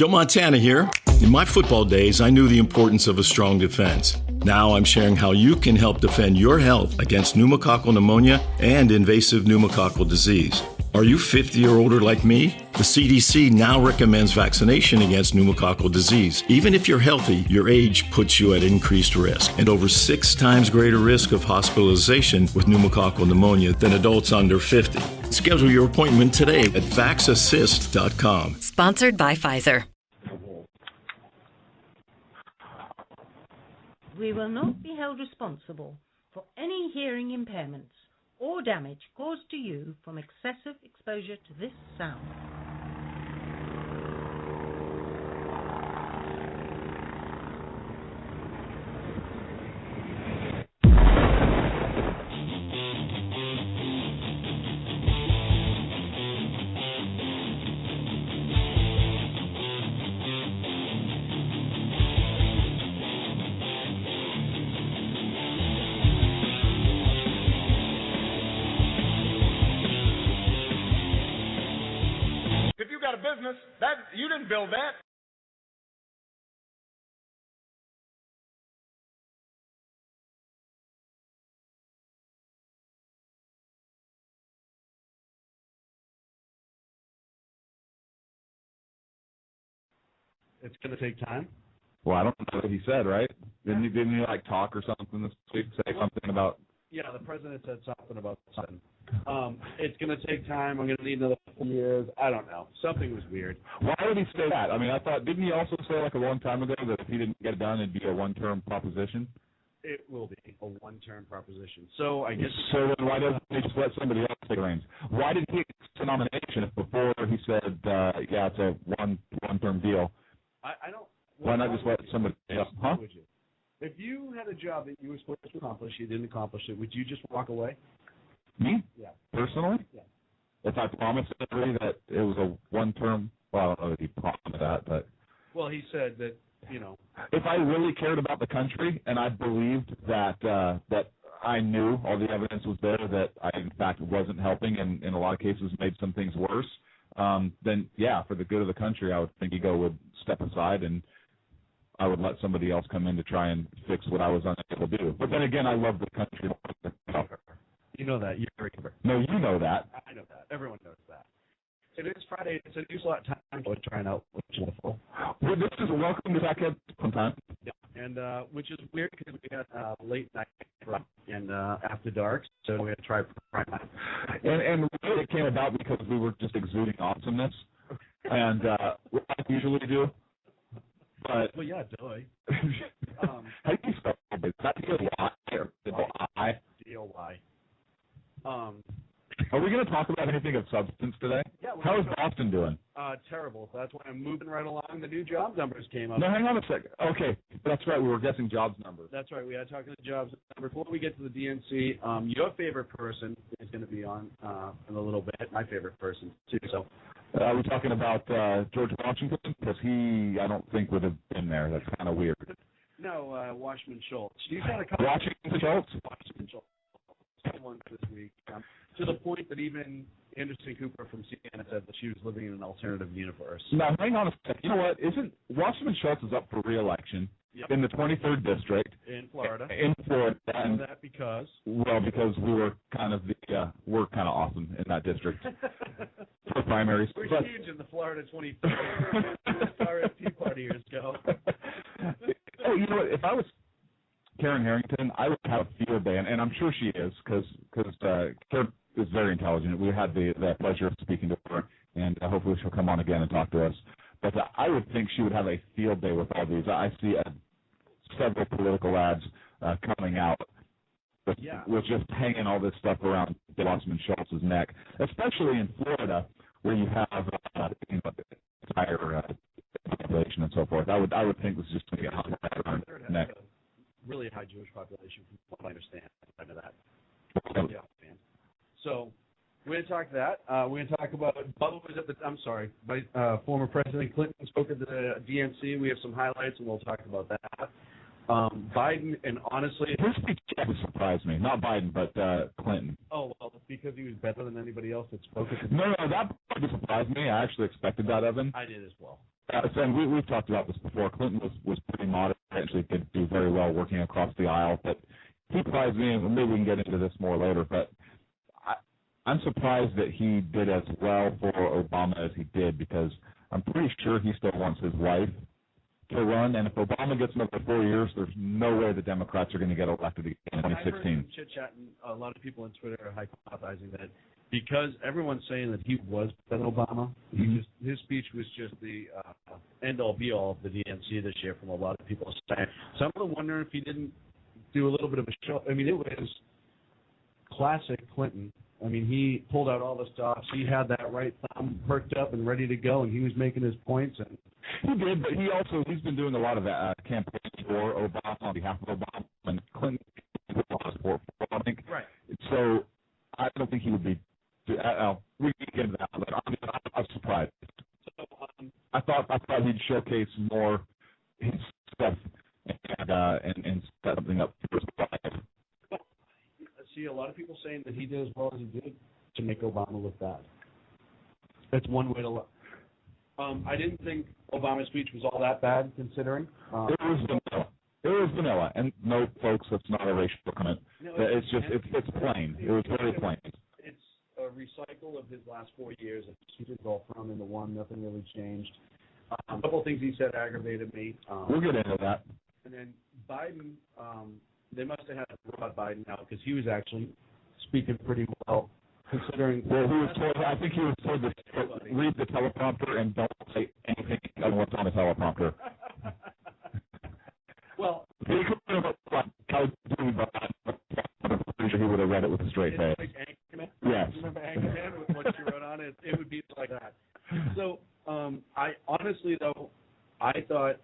Joe Montana here. In my football days, I knew the importance of a strong defense. Now I'm sharing how you can help defend your health against pneumococcal pneumonia and invasive pneumococcal disease. Are you 50 or older like me? The CDC now recommends vaccination against pneumococcal disease. Even if you're healthy, your age puts you at increased risk and over 6 times greater risk of hospitalization with pneumococcal pneumonia than adults under 50. Schedule your appointment today at vaxassist.com. Sponsored by Pfizer. We will not be held responsible for any hearing impairments or damage caused to you from excessive exposure to this sound. Business that you didn't build that. It's going to take time. Well, I don't know what he said, right? Didn't he like talk or something this week? Say something about? Yeah, the president said something about something. It's going to take time. I'm going to need another 4 years. I don't know. Something was weird. Why would he say that? I mean, I thought, didn't he also say like a long time ago that if he didn't get it done, it'd be a one-term proposition? It will be a one-term proposition. So I guess. So then why doesn't he just let somebody else take reins? Why did he accept the nomination if before he said, yeah, it's a one-term deal? I don't. Why not just let somebody else? Huh? Would you? If you had a job that you were supposed to accomplish, you didn't accomplish it, would you just walk away? Me? Yeah. Personally? Yeah. If I promised everybody that it was a one-term, well, I don't know if he promised that, but. Well, he said that, you know. If I really cared about the country and I believed that that I knew all the evidence was there that I, in fact, wasn't helping and in a lot of cases made some things worse, then, yeah, for the good of the country, I would think Ego would step aside and I would let somebody else come in to try and fix what I was unable to do. But then again, I love the country. You know that. You're a giver. No, you know that. I know that. Everyone knows that. It is Friday. It's a new slot time. We're trying out, which is wonderful. Well, this is welcome to Backhead sometime. Yeah, and which is weird because we got late night and after dark, so we're going to try prime time. And really it came about because we were just exuding awesomeness, and what I usually do. But well, yeah, Doy. How do you spell it? Is that D-O-Y or D-O-I? D-O-Y. Are we going to talk about anything of substance today? Yeah. How is Boston doing? Terrible. So that's why I'm moving right along. The new jobs numbers came up. No, hang on a second. Okay, that's right. We were guessing jobs numbers. That's right. We had to talk to the jobs numbers. Before we get to the DNC, your favorite person is going to be on in a little bit. My favorite person, too. So. Are we talking about George Washington? Because he, I don't think, would have been there. That's kind of weird. No, Washington Schultz. You've had a couple. Washington Schultz? Washington Schultz. One this week, to the point that even Anderson Cooper from CNN said that she was living in an alternative universe. Now, hang on a second. You know what? Isn't Washington Schultz is up for re-election in the 23rd district in Florida? In Florida, and that because because we were kind of we're kind of awesome in that district for primaries. We're huge in the Florida 23rd as far as Tea Party years go. Oh, you know what? If I was Karen Harrington, I would have a field day, and I'm sure she is, because Karen is very intelligent. We had the pleasure of speaking to her, and hopefully she'll come on again and talk to us. But I would think she would have a field day with all these. I see several political ads coming out with just hanging all this stuff around Osman Schultz's neck, especially in Florida, where you have entire population and so forth. I would think this is just going to get hot around the neck. Really high Jewish population, from what I understand. I know that. Yeah. So we're going to talk that. We're going to talk about Bubba was at the. I'm sorry, former President Clinton spoke at the DNC. We have some highlights, and we'll talk about that. Biden, and honestly, his speech surprised me. Not Biden, but Clinton. Oh well, because he was better than anybody else that spoke. No, that surprised me. I actually expected that of him. I did as well. and we've talked about this before. Clinton was pretty modest. Actually, could do very well working across the aisle. But he surprised me, and maybe we can get into this more later. But I'm surprised that he did as well for Obama as he did, because I'm pretty sure he still wants his wife to run. And if Obama gets another 4 years, there's no way the Democrats are going to get elected again in 2016. I've heard chit-chatting, a lot of people on Twitter are hypothesizing that because everyone's saying that he was President Obama, his speech was just the end-all, be-all of the DNC this year from a lot of people saying. Some of them wonder if he didn't do a little bit of a show. I mean, it was classic Clinton. I mean, he pulled out all the stops. He had that right thumb perked up and ready to go, and he was making his points. And he did, but he's been doing a lot of campaigning for Obama on behalf of Obama, and Clinton with a lot of support for Obama, I think. Right. So I don't think he would be. We can get into that, but I'm surprised. So, I thought he'd showcase more his stuff and set something up for his life. I see a lot of people saying that he did as well as he did to make Obama look bad. That's one way to look. I didn't think Obama's speech was all that bad, considering. It was vanilla. And no, folks, that's not a racial comment. No, it's plain. It was very plain. It's a recycle of his last 4 years. He did all thrown into one. Nothing really changed. A couple of things he said aggravated me. We'll get into that. And then Biden, they must have had Robert Biden out because he was actually speaking pretty well, considering. Well, I think he was told to read the teleprompter and don't say anything on what's on the teleprompter. Well, he could have I'm pretty sure he would have read it with a straight face. Like Anchorman? Yes. Remember Anchorman with what you wrote on it? It would be like that. So, I honestly, though, I thought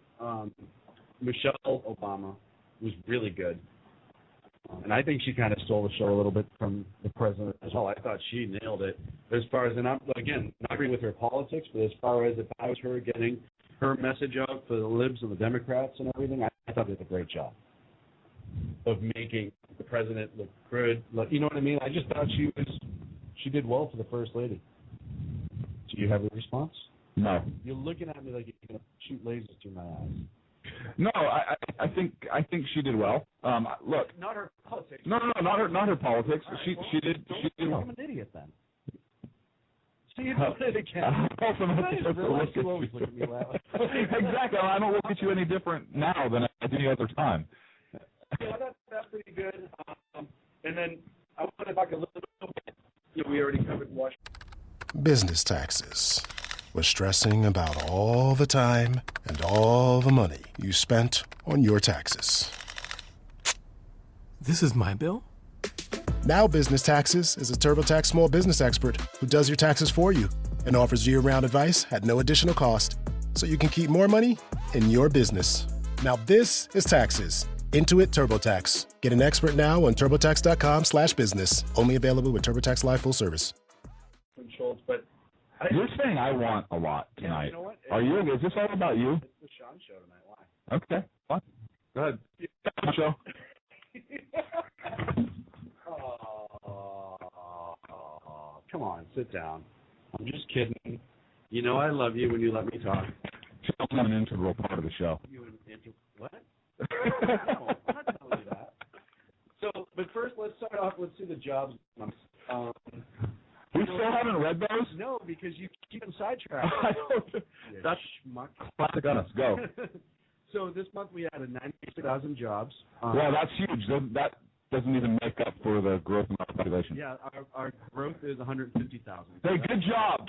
Michelle Obama was really good. And I think she kind of stole the show a little bit from the president as well. I thought she nailed it as far as, and I'm, again, not agreeing with her politics, but as far as if I was her getting her message out for the libs and the Democrats and everything, I thought it did a great job of making the president look good. You know what I mean? I just thought she did well for the first lady. Do you have a response? No. You're looking at me like you're going to shoot lasers through my eyes. No, I think she did well. Look, not her politics. No, not her politics. Right, she did well. I'm an idiot then. See, you doing it again. You always look at me that way. Exactly. I don't look at you any different now than I did any other time. Yeah, that's pretty good. And then I want to talk a little bit. We already covered Washington. Business taxes. We're stressing about all the time and all the money you spent on your taxes. This is my bill? Now Business Taxes is a TurboTax small business expert who does your taxes for you and offers year-round advice at no additional cost, so you can keep more money in your business. Now this is taxes. Intuit TurboTax. Get an expert now on TurboTax.com/business. Only available with TurboTax Live Full Service. Schultz, but you're saying I want a lot tonight. Yeah, you know what? Are you? Is this all about you? It's the Sean show tonight. Why? Okay. Fine. Go ahead. Show. Come on, sit down. I'm just kidding. You know I love you when you let me talk. Show's not an integral part of the show. What? No, I'm not telling you that. So, but first, let's start off. Let's see the jobs. We still haven't read those? No, because you keep them sidetracked. That's classic us. Go. So this month we had 96,000 jobs. Well, that's huge. That doesn't even make up for the growth in our population. Yeah, our growth is 150,000. Hey, good job.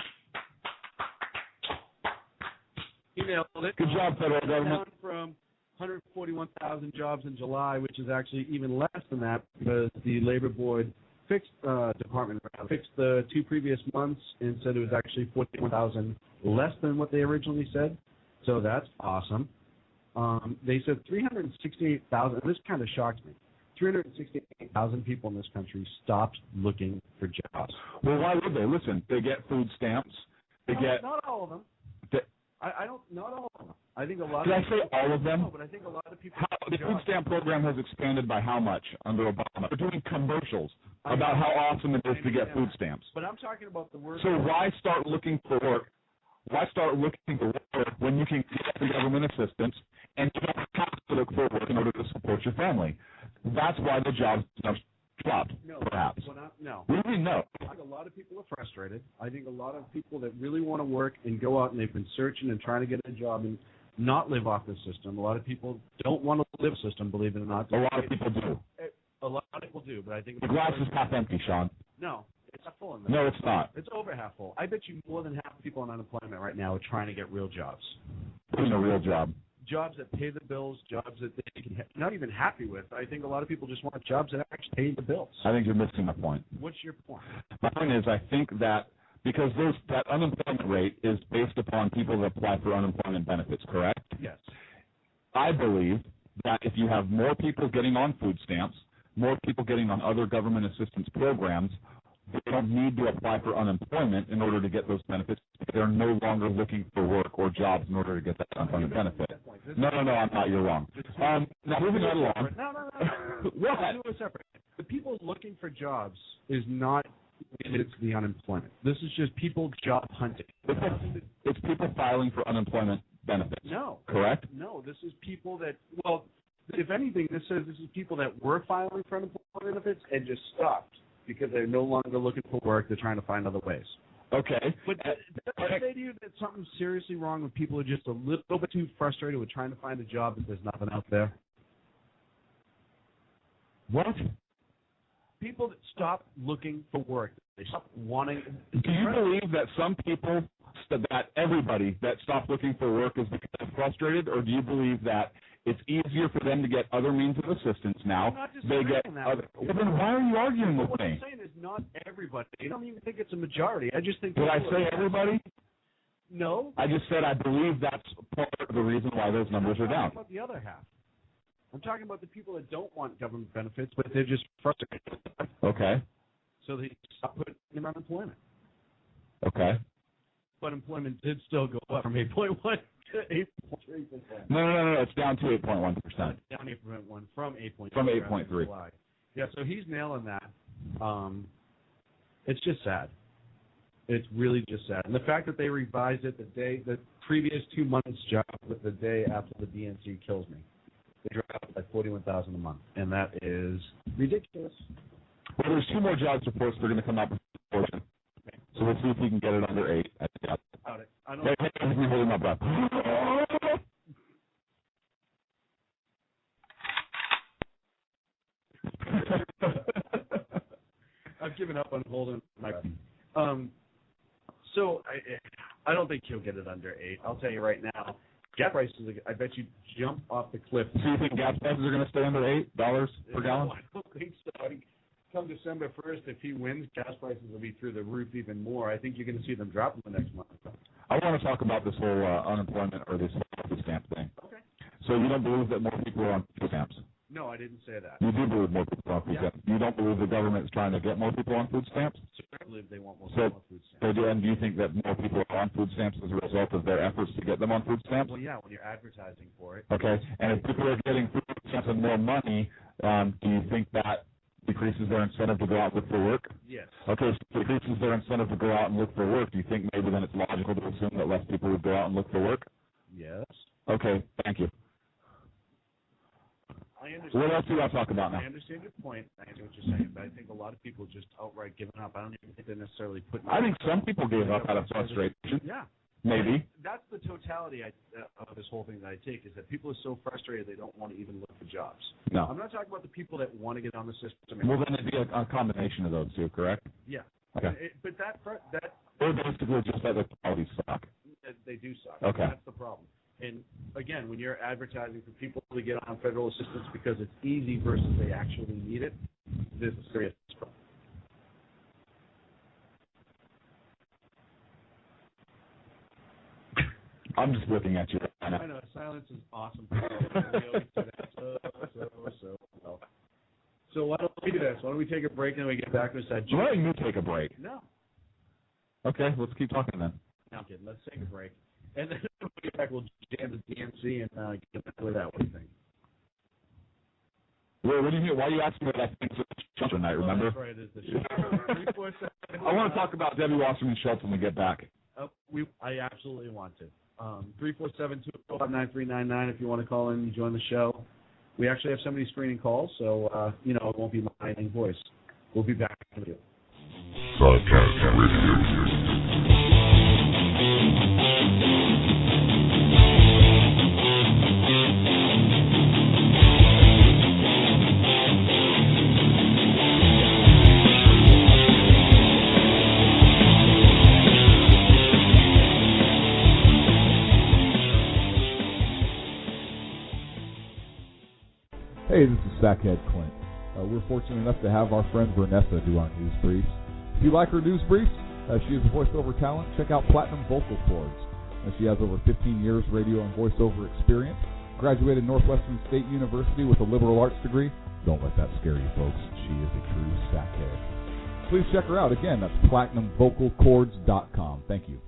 He nailed it. Good job, federal government. Down from 141,000 jobs in July, which is actually even less than that because the labor board fixed the 2 previous months and said it was actually 41,000 less than what they originally said. So that's awesome. They said 368,000. This kind of shocked me. 368,000 people in this country stopped looking for jobs. Well, why would they? Listen, they get food stamps. Not all of them. Not all of them. I think a lot. Did I say all of them? No, but I think a lot of people. The food stamp program has expanded by how much under Obama? They're doing commercials about how awesome it is to get food stamps. But I'm talking about the work. So why start looking for work Why start looking for work when you can get the government assistance and you don't have to look for work in order to support your family? That's why the jobs are dropped, perhaps. No. What do you mean, no? I think a lot of people are frustrated. I think a lot of people that really want to work and go out and they've been searching and trying to get a job and not live off the system. A lot of people don't want to live the system, believe it or not. A lot of people do. A lot of people do, but I think The glass is half empty, Sean. No, it's not full. No, it's not. It's over half full. I bet you more than half the people on unemployment right now are trying to get real jobs. Doing a real job. Jobs that pay the bills, jobs that they can not even happy with. I think a lot of people just want jobs that actually pay the bills. I think you're missing my point. What's your point? My point is, I think that because that unemployment rate is based upon people that apply for unemployment benefits, correct? Yes. I believe that if you have more people getting on food stamps, more people getting on other government assistance programs, they don't need to apply for unemployment in order to get those benefits. They're no longer looking for work or jobs in order to get that unemployment benefit. No, I'm not. You're wrong. Now, moving right along. No. What? Do it separate. The people looking for jobs is not limited to the unemployment. This is just people job hunting. It's people filing for unemployment benefits. No. Correct? No, this is people that, well, if anything, this says this is people that were filing for unemployment benefits and just stopped because they're no longer looking for work. They're trying to find other ways. Okay. But does that say to you that something's seriously wrong when people are just a little bit too frustrated with trying to find a job if there's nothing out there? What? People that stop looking for work, they stop wanting. Do you believe that some people, that everybody that stops looking for work is because they're frustrated, or do you believe that it's easier for them to get other means of assistance now? I'm not disagreeing that. Well, then why are you arguing with what me? I'm saying is not everybody. I don't even think it's a majority. I just think. Did I say everybody? No. I just said I believe that's part of the reason why those numbers are down. I'm talking about the other half. I'm talking about the people that don't want government benefits, but they're just frustrated. Okay. So they stop putting them on unemployment. Okay. But employment did still go up from 8.1 to 8.3%. No. It's down to 8.1%. Down 8.1 from 8.3. From 8.3. Yeah, so he's nailing that. It's just sad. It's really just sad. And the fact that they revised it the previous 2 months' job with the day after the DNC kills me. They dropped it by $41,000 a month, and that is ridiculous. Well, there's 2 more jobs reports that are going to come out before then. So we'll see if we can get it under 8. I don't know. Hey, holding my breath. I've given up on holding my breath. So I don't think he'll get it under 8. I'll tell you right now. Gas prices, I bet you jump off the cliff. So you think gas prices are going to stay under $8 per gallon? No, I don't think so. I think come December 1st, if he wins, gas prices will be through the roof even more. I think you're going to see them drop in the next month. I want to talk about this whole unemployment or this food stamp thing. Okay. So you don't believe that more people are on food stamps? No, I didn't say that. You do believe more people are on food stamps? You don't believe the government is trying to get more people on food stamps? I believe they want more people on food stamps. And do you think that more people are on food stamps as a result of their efforts to get them on food stamps? Well, yeah, when you're advertising for it. Okay. And if people are getting food stamps and more money, do you think that decreases their incentive to go out and look for work? Yes. Okay, so it decreases their incentive to go out and look for work. Do you think maybe then it's logical to assume that less people would go out and look for work? Yes. Okay, thank you. I understand. What else do you want to talk about now? I understand your point. I understand what you're saying, but I think a lot of people just outright giving up. I don't even think they're necessarily putting. I think some people gave up out of frustration. Yeah. Maybe. That's the totality of this whole thing that I take, is that people are so frustrated they don't want to even look for jobs. No. I'm not talking about the people that want to get on the system. Well, then it'd be a combination of those two, correct? Yeah. Okay. But that Or basically just that the qualities suck. they do suck. Okay. That's the problem. And again, when you're advertising for people to get on federal assistance because it's easy versus they actually need it, this is a serious problem. I'm just looking at you right now. I know, silence is awesome. So why don't we do this? Why don't we take a break and then we get back to that? Why don't you take a break? No. Okay, let's keep talking then. No, I'm kidding. Let's take a break. And then when we get back, we'll jam the DNC and get back with that. What do you think? Well, what do you mean? Why are you asking me what I think is show tonight, remember? That's right, it is the show. I want to talk about Debbie Wasserman Schultz when we get back. I absolutely want to. 347-205-9399 if you want to call in and join the show. We actually have somebody screening calls, so, it won't be my voice. We'll be back with you. Hey, this is Sackhead Clint. We're fortunate enough to have our friend Vanessa do our news briefs. If you like her news briefs, she is a voiceover talent. Check out Platinum Vocal Cords. She has over 15 years radio and voiceover experience. Graduated Northwestern State University with a liberal arts degree. Don't let that scare you, folks. She is a true sackhead. Please check her out. Again, that's PlatinumVocalCords.com. Thank you.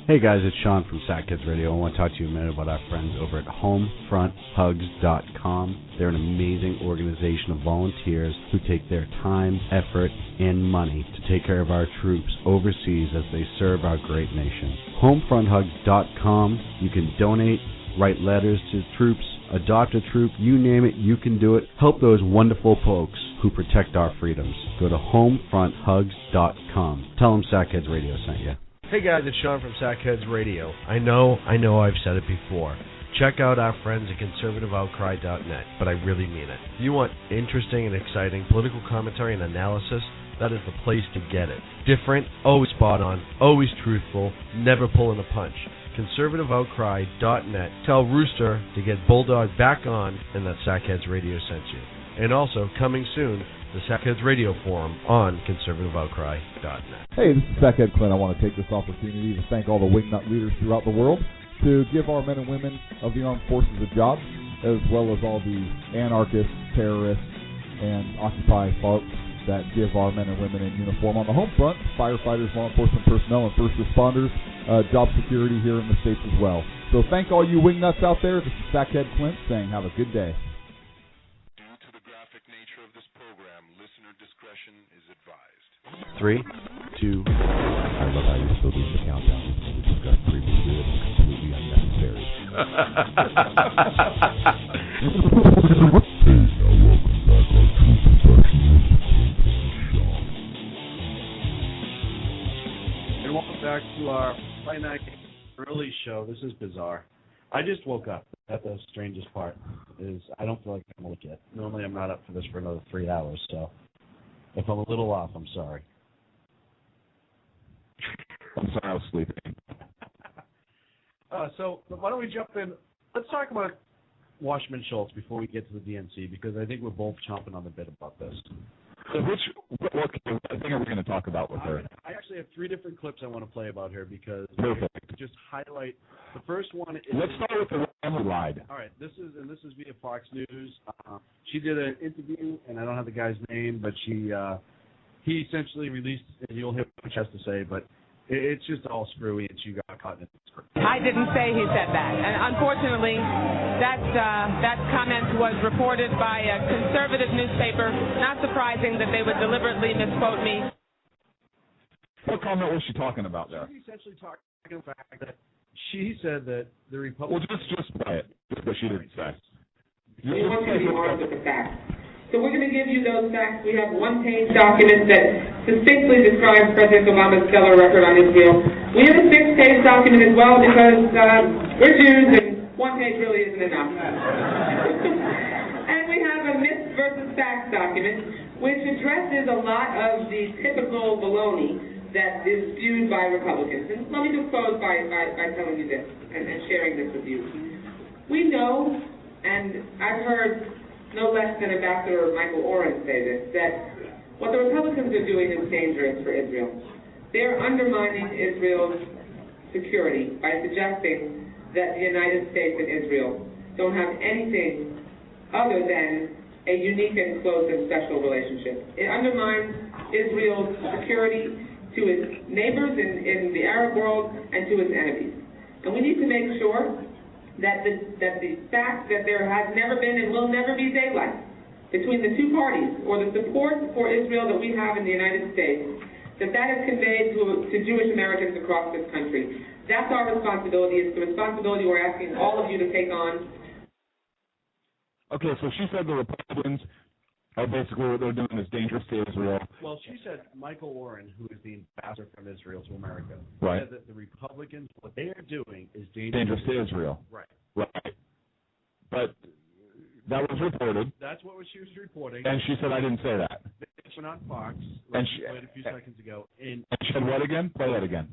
Hey guys, it's Sean from Sackheads Radio. I want to talk to you a minute about our friends over at HomefrontHugs.com. They're an amazing organization of volunteers who take their time, effort, and money to take care of our troops overseas as they serve our great nation. HomefrontHugs.com. You can donate, write letters to troops, adopt a troop, you name it, you can do it. Help those wonderful folks who protect our freedoms. Go to HomefrontHugs.com. Tell them Sackheads Radio sent you. Hey guys, it's Sean from Sackheads Radio. I know I've said it before. Check out our friends at conservativeoutcry.net, but I really mean it. If you want interesting and exciting political commentary and analysis, that is the place to get it. Different, always spot on, always truthful, never pulling a punch. conservativeoutcry.net. Tell Rooster to get Bulldog back on and that Sackheads Radio sent you. And also, coming soon, the Sackheads Radio Forum on conservativeoutcry.net. Hey, this is Sackhead Clint. I want to take this opportunity to thank all the wingnut leaders throughout the world to give our men and women of the armed forces a job, as well as all the anarchists, terrorists, and Occupy folks that give our men and women in uniform on the home front, firefighters, law enforcement personnel, and first responders, job security here in the States as well. So thank all you wingnuts out there. This is Sackhead Clint saying have a good day. Due to the graphic nature of this program, listener discretion is advised. 3, 2. I love how you're still doing the countdown. We discussed previously that it's completely unnecessary. Hey, now welcome back, our true professionals. And welcome back to our Friday night early show. This is bizarre. I just woke up. That's the strangest part. Is I don't feel like I'm awake yet. Normally I'm not up for this for another 3 hours, so if I'm a little off, I'm sorry. I'm sorry, I was sleeping. So why don't we jump in? Let's talk about Washington Schultz before we get to the DNC, because I think we're both chomping on the bit about this. So what thing are we going to talk about with her? I actually have 3 different clips I want to play about her because Perfect. just highlight. The first one is. Let's start with the family ride. All right, this is via Fox News. She did an interview, and I don't have the guy's name, but he essentially released, and you'll hear what she has to say, but it's just all screwy, and she got caught in it. I didn't say he said that, and unfortunately, that comment was reported by a conservative newspaper. Not surprising that they would deliberately misquote me. What comment was she talking about there? She's essentially talking about the fact that she said that the Republicans. Well, just play it. Just what she didn't say. We want you to be armed with the facts. So we're going to give you those facts. We have one-page document that succinctly describes President Obama's stellar record on Israel. We have a 6-page document as well because we're Jews and one page really isn't enough. And we have a myths versus facts document which addresses a lot of the typical baloney that is spewed by Republicans. And let me just close by telling you this and sharing this with you. We know, and I've heard no less than Ambassador Michael Oren say this, that what the Republicans are doing is dangerous for Israel. They're undermining Israel's security by suggesting that the United States and Israel don't have anything other than a unique and close and special relationship. It undermines Israel's security to its neighbors in the Arab world and to its enemies. And we need to make sure that the fact that there has never been and will never be daylight between the two parties, or the support for Israel that we have in the United States, that is conveyed to Jewish Americans across this country. That's our responsibility. It's the responsibility we're asking all of you to take on. Okay, so she said the Republicans are basically what they're doing is dangerous to Israel. Well, she said Michael Oren, who is the ambassador from Israel to America, right, said that the Republicans, what they are doing is dangerous to Israel. Right. Right. But that was reported. That's what she was reporting. And she said I didn't say that. It's on Fox. And she played a few seconds ago. And she said what again? Play that again.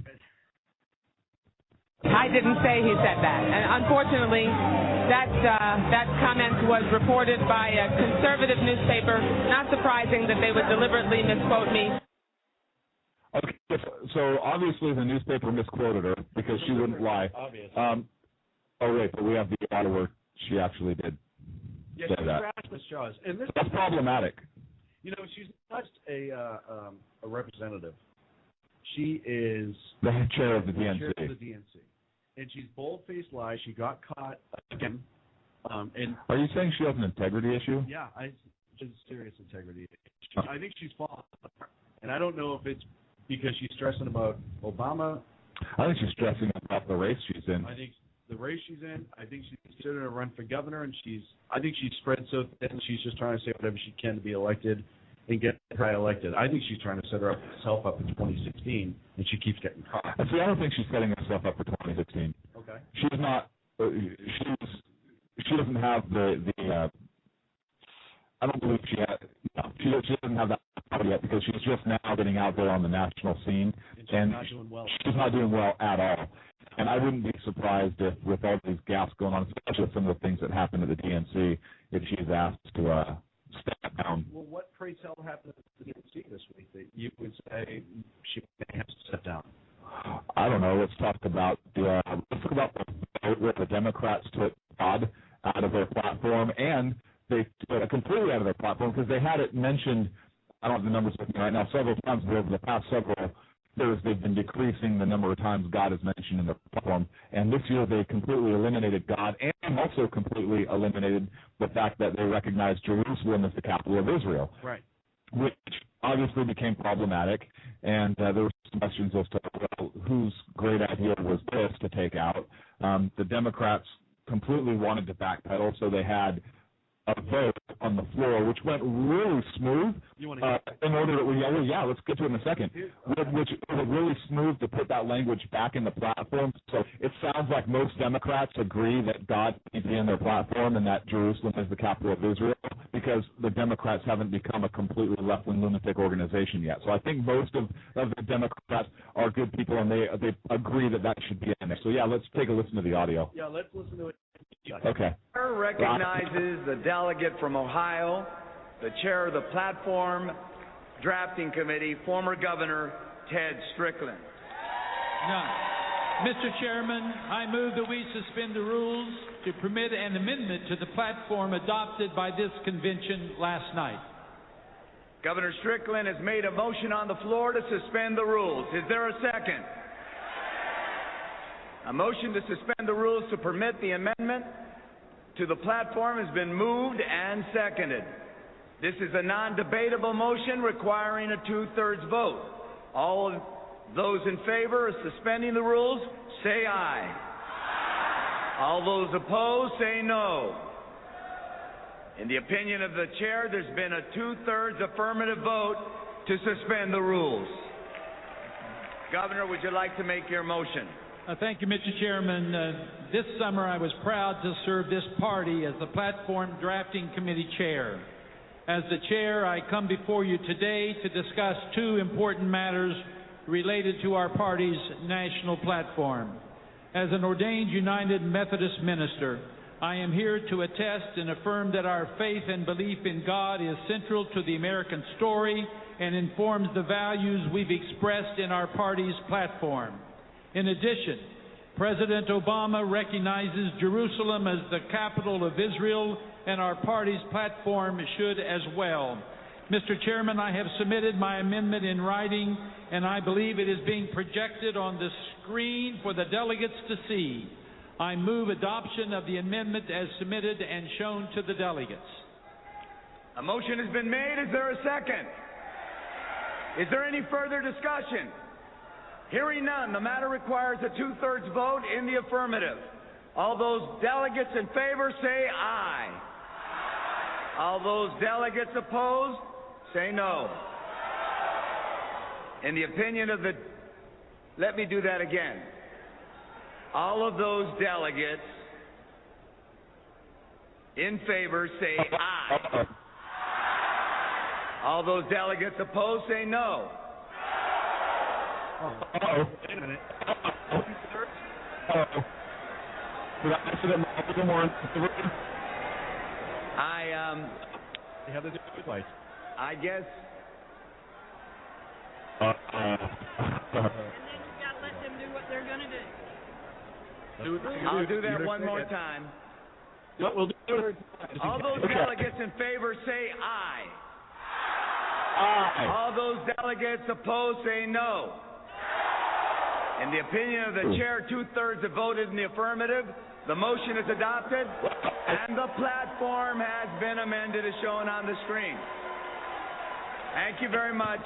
I didn't say he said that, and unfortunately, that comment was reported by a conservative newspaper. Not surprising that they would deliberately misquote me. Okay, so obviously the newspaper misquoted her because she wouldn't lie. Obviously. Oh wait, but we have the audio where she actually did say that. Jaws. And this That's problematic. You know, she's not just a representative. She is the chair of the DNC. Chair of the DNC. And she's bold-faced lies. She got caught again. And are you saying she has an integrity issue? Yeah, she's a serious integrity issue. I think she's falling apart. And I don't know if it's because she's stressing about Obama. I think she's stressing about the race she's in. I think the race she's in. I think she's considering to run for governor, and I think she's spread so thin. She's just trying to say whatever she can to be elected and get her elected. I think she's trying to set herself up in 2016, and she keeps getting caught. See, I don't think she's setting herself up for 2016. Okay. She's not. She doesn't have the. I don't believe she has. No, she doesn't have that yet because she's just now getting out there on the national scene, and not doing well. She's not doing well at all. And I wouldn't be surprised if, with all these gaps going on, especially with some of the things that happened at the DNC, if she's asked to step down. Well, what, pray tell, happened at the DNC this week that you would say she may have to step down? I don't know. Let's talk about the vote where the Democrats took God out of their platform, and they took it completely out of their platform because they had it mentioned. I don't have the numbers with me right now. Several times, but over the past several years, they've been decreasing the number of times God is mentioned in their platform. And this year, they completely eliminated God and also completely eliminated the fact that they recognized Jerusalem as the capital of Israel. Right. Which obviously became problematic, and there were some questions as to, well, whose great idea was this to take out. The Democrats completely wanted to backpedal, so they had a vote on the floor, which went really smooth. In order to, let's get to it in a second. Which was really smooth to put that language back in the platform. So it sounds like most Democrats agree that God needs to be in their platform and that Jerusalem is the capital of Israel, because the Democrats haven't become a completely left-wing lunatic organization yet. So I think most of the Democrats are good people, and they agree that should be in there. So yeah, let's take a listen to the audio. Yeah, let's listen to it. Okay. Recognizes the delegate from Ohio, the chair of the platform drafting committee, former Governor Ted Strickland. No. Mr. Chairman, I move that we suspend the rules to permit an amendment to the platform adopted by this convention last night. Governor Strickland has made a motion on the floor to suspend the rules. Is there a second? A motion to suspend the rules to permit the amendment to the platform has been moved and seconded. This is a non-debatable motion requiring a 2/3 vote. All of those in favor of suspending the rules, say aye. All those opposed, say no. In the opinion of the chair, there's been a 2/3 affirmative vote to suspend the rules. Governor, would you like to make your motion? Thank you, Mr. Chairman. This summer I was proud to serve this party as the Platform Drafting Committee Chair. As the Chair, I come before you today to discuss two important matters related to our party's national platform. As an ordained United Methodist minister, I am here to attest and affirm that our faith and belief in God is central to the American story and informs the values we've expressed in our party's platform. In addition, President Obama recognizes Jerusalem as the capital of Israel, and our party's platform should as well. Mr. Chairman, I have submitted my amendment in writing, and I believe it is being projected on the screen for the delegates to see. I move adoption of the amendment as submitted and shown to the delegates. A motion has been made. Is there a second? Is there any further discussion? Hearing none, the matter requires a 2/3 vote in the affirmative. All those delegates in favor say aye. All those delegates opposed say no. In the opinion of the... Let me do that again. All of those delegates in favor say aye. All those delegates opposed say no. Uh-oh. Wait a minute. Uh-oh. Did I answer that a little more? They have the device. I guess. And then you got to let them do what they're going to do. I'll do that one more time. No, we'll do it. All those delegates in favor say aye. Aye. All those delegates opposed say no. In the opinion of the chair, 2/3 have voted in the affirmative. The motion is adopted, and the platform has been amended as shown on the screen. Thank you very much.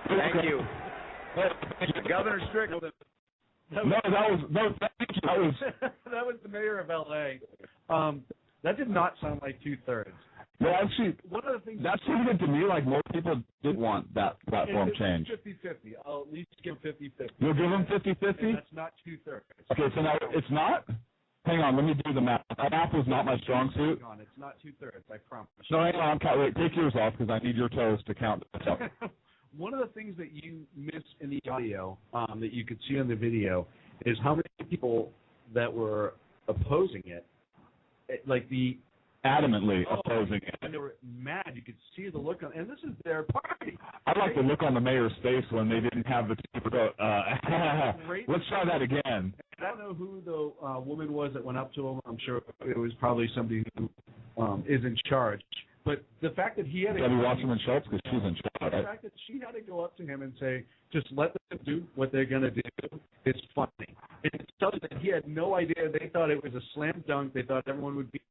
Thank you. Governor Strickland. That was That was the mayor of L.A. That did not sound like 2/3. No, actually, one of the things that sounded to me like more people did want that platform change. 50-50. I'll at least give 50-50. You'll give them 50-50? That's not 2/3. Okay, so now it's not? Hang on, let me do the math. Math was not my strong suit. Hang on, it's not 2/3, I promise. No, hang on, wait, take yours off because I need your toes to count this up. One of the things that you miss in the audio that you could see on the video is how many people that were opposing it, like the adamantly opposing it. And they were mad. You could see the look on, and this is their party. I like the look on the mayor's face when they didn't have the people go, let's try that again. And I don't know who the woman was that went up to him. I'm sure it was probably somebody who is in charge. But the fact that he had to... Debbie Wasserman Schultz, because she's in charge. The fact that she had to go up to him and say, just let them do what they're going to do is funny. It tells you that he had no idea. They thought it was a slam dunk. They thought everyone would be...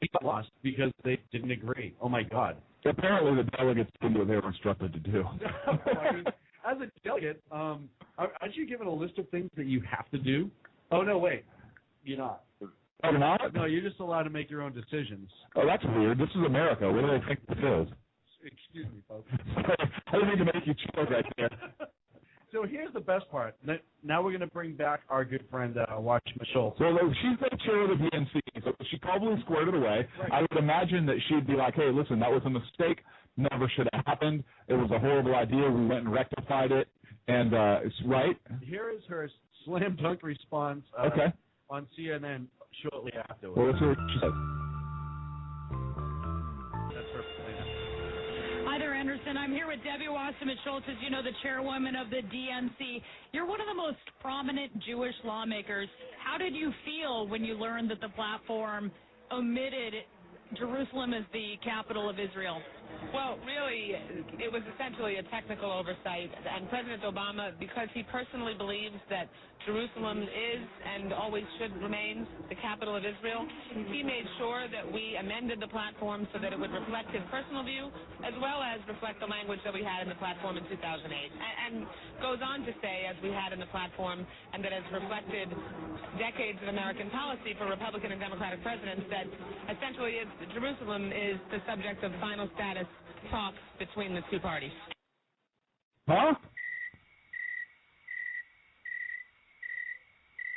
He got lost because they didn't agree. Oh, my God. Apparently the delegates didn't do what they were instructed to do. I mean, as a delegate, aren't you given a list of things that you have to do? Oh, no, wait. You're not. Oh, you're not? No, you're just allowed to make your own decisions. Oh, that's weird. This is America. What do they think this is? Excuse me, folks. I didn't mean to make you choke right there. So here's the best part. Now we're going to bring back our good friend, Watchman Schultz. Well, she's the chair of the DNC, so she probably squared it away. Right. I would imagine that she'd be like, hey, listen, that was a mistake. Never should have happened. It was a horrible idea. We went and rectified it. And it's right. Here is her slam dunk response on CNN shortly afterwards. Well, let's hear what she said. That's her plan. Hi there, Anderson. I'm here with Debbie Wasserman Schultz, as you know, the chairwoman of the DNC. You're one of the most prominent Jewish lawmakers. How did you feel when you learned that the platform omitted Jerusalem as the capital of Israel? Well, really, it was essentially a technical oversight, and President Obama, because he personally believes that Jerusalem is and always should remain the capital of Israel, he made sure that we amended the platform so that it would reflect his personal view as well as reflect the language that we had in the platform in 2008, and goes on to say, as we had in the platform, and that has reflected decades of American policy for Republican and Democratic presidents, that essentially Jerusalem is the subject of final status talks between the two parties. Huh?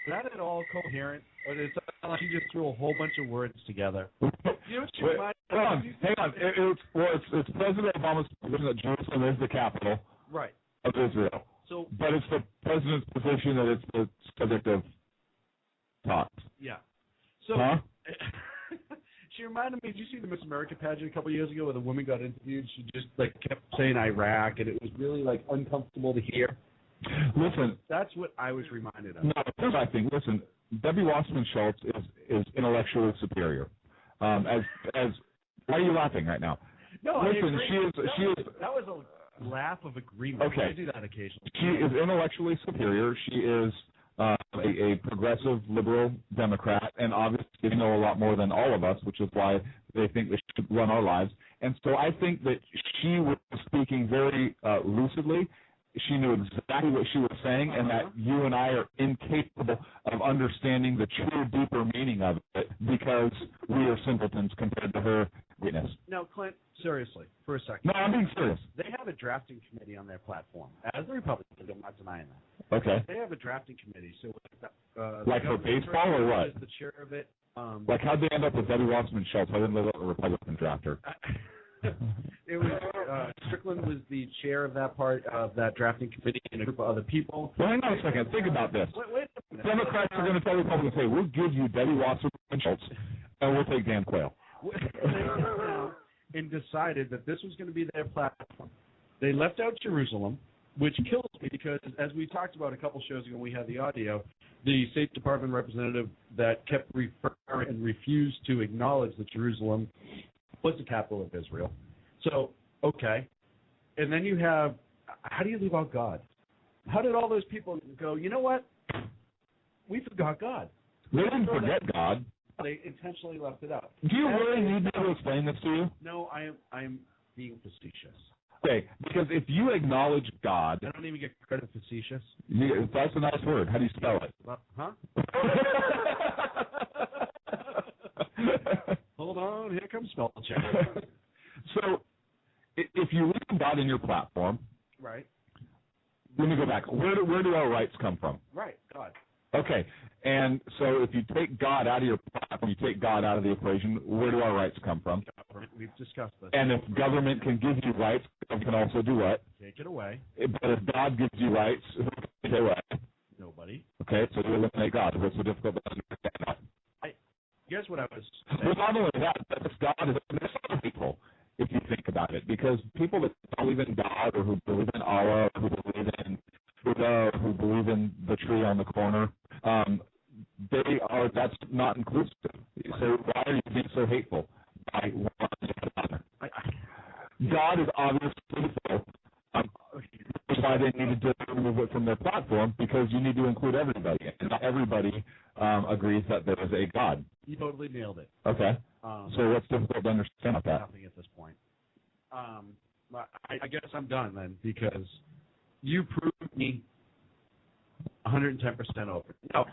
Is that at all coherent? Or is it like you just threw a whole bunch of words together? Hang on. It's President Obama's position that Jerusalem is the capital of Israel. But it's the president's position that it's the subject of talks. Yeah. So she reminded me, did you see the Miss America pageant a couple years ago where the woman got interviewed? She just kept saying Iraq, and it was really uncomfortable to hear. Listen, that's what I was reminded of. No, here's what I think. Listen, Debbie Wasserman Schultz is intellectually superior. Why are you laughing right now? No, listen, I agree. she is. That was a laugh of agreement. Okay. I do that occasionally. She is intellectually superior. She is a progressive liberal Democrat, and obviously they know a lot more than all of us, which is why they think they should run our lives. And so I think that she was speaking very lucidly. She knew exactly what she was saying, and that you and I are incapable of understanding the true, deeper meaning of it because we are simpletons compared to her greatness. Now, Clint, seriously, for a second. No, I'm being serious. They have a drafting committee on their platform. As the Republicans, I'm not denying that. Okay. They have a drafting committity. So, like for baseball or what? Is the chair of it. Like how'd they end up with Debbie Wasserman Schultz? I didn't know a Republican drafter. It was Strickland was the chair of that drafting committee, and a group of other people. Well, hang on a second. Think about this. Wait a minute. Democrats are going to tell Republicans, "Hey, we'll give you Debbie Wasserman Schultz, and we'll take Dan Quayle." And decided that this was going to be their platform. They left out Jerusalem, which kills me because, as we talked about a couple shows ago, we had the audio. The State Department representative that kept referring and refused to acknowledge that Jerusalem was the capital of Israel. So, okay. And then you have, how do you leave out God? How did all those people go, you know what? We forgot God. They didn't forget God. They intentionally left it out. Do you really need me to explain this to you? No, I am being facetious. Okay, because if you acknowledge God... I don't even get credit for facetious. That's a nice word. How do you spell it? Huh? Hold on, here comes spell check. So, if you leave God in your platform... Right. Let me go back. Where do our rights come from? Right, God. Okay, and so if you take God out of your platform, you take God out of the equation, where do our rights come from? Government. We've discussed this. And if government can give you rights, government can also do what? Take it away. But if God gives you rights, who can take it away? Nobody. Okay, so you eliminate God. What's so difficult to understand that? Guess what I was saying? Well, not only that, but this God is people, if you think about it, because people that believe in God or who believe in Allah, who believe in Buddha, who believe in the tree on the corner, that's not inclusive. So why are you being so hateful? By one another. God is obviously full. That's why they needed to remove it from their platform, because you need to include everybody. And not everybody agrees that there is a God. You totally nailed it. Okay. So what's difficult to understand about that? Nothing at this point. I guess I'm done then, because you proved me 110% over. Now,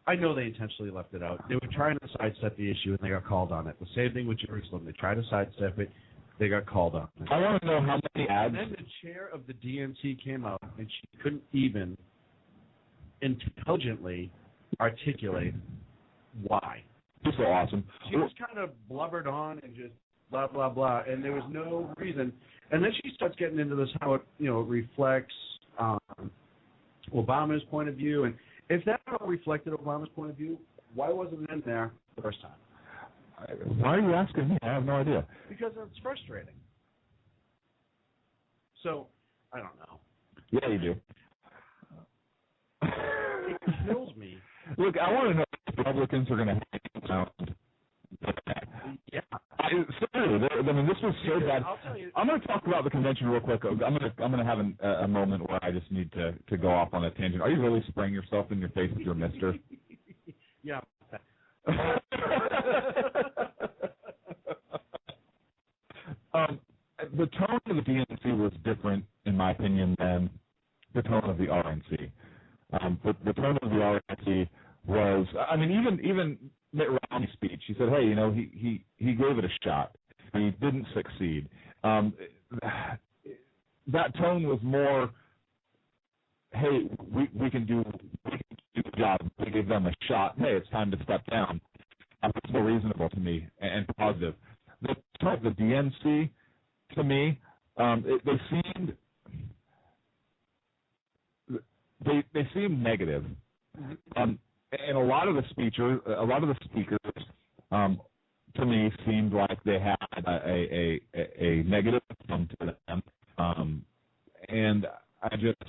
I know they intentionally left it out. They were trying to sidestep the issue, and they got called on it. The same thing with Jerusalem. They tried to sidestep it. They got called on it. I want to know how many ads. And then the chair of the DNC came out, and she couldn't even intelligently articulate why. She's so awesome. She just kind of blubbered on and just blah, blah, blah, and there was no reason. And then she starts getting into this, how it, reflects Obama's point of view. And if that all reflected Obama's point of view, why wasn't it in there the first time? Why are you asking me? I have no idea. Because it's frustrating. So, I don't know. Yeah, you do. It kills me. Look, I want to know if Republicans are going to hang around. Yeah. This was so bad. I'll tell you. I'm going to talk about the convention real quick. I'm going to have a moment where I just need to go off on a tangent. Are you really spraying yourself in your face with your mister? Yeah. The tone of the DNC was different, in my opinion, than the tone of the RNC. The tone of the RNC was, even Mitt Romney's speech. He said, "Hey, he gave it a shot. He didn't succeed." That tone was more, "Hey, we can do the job. We gave them a shot. Hey, it's time to step down." It's more reasonable to me and positive. The tone of the DNC, to me, they seemed negative. And a lot of the speakers, to me, seemed like they had a negative tone to them. And I just,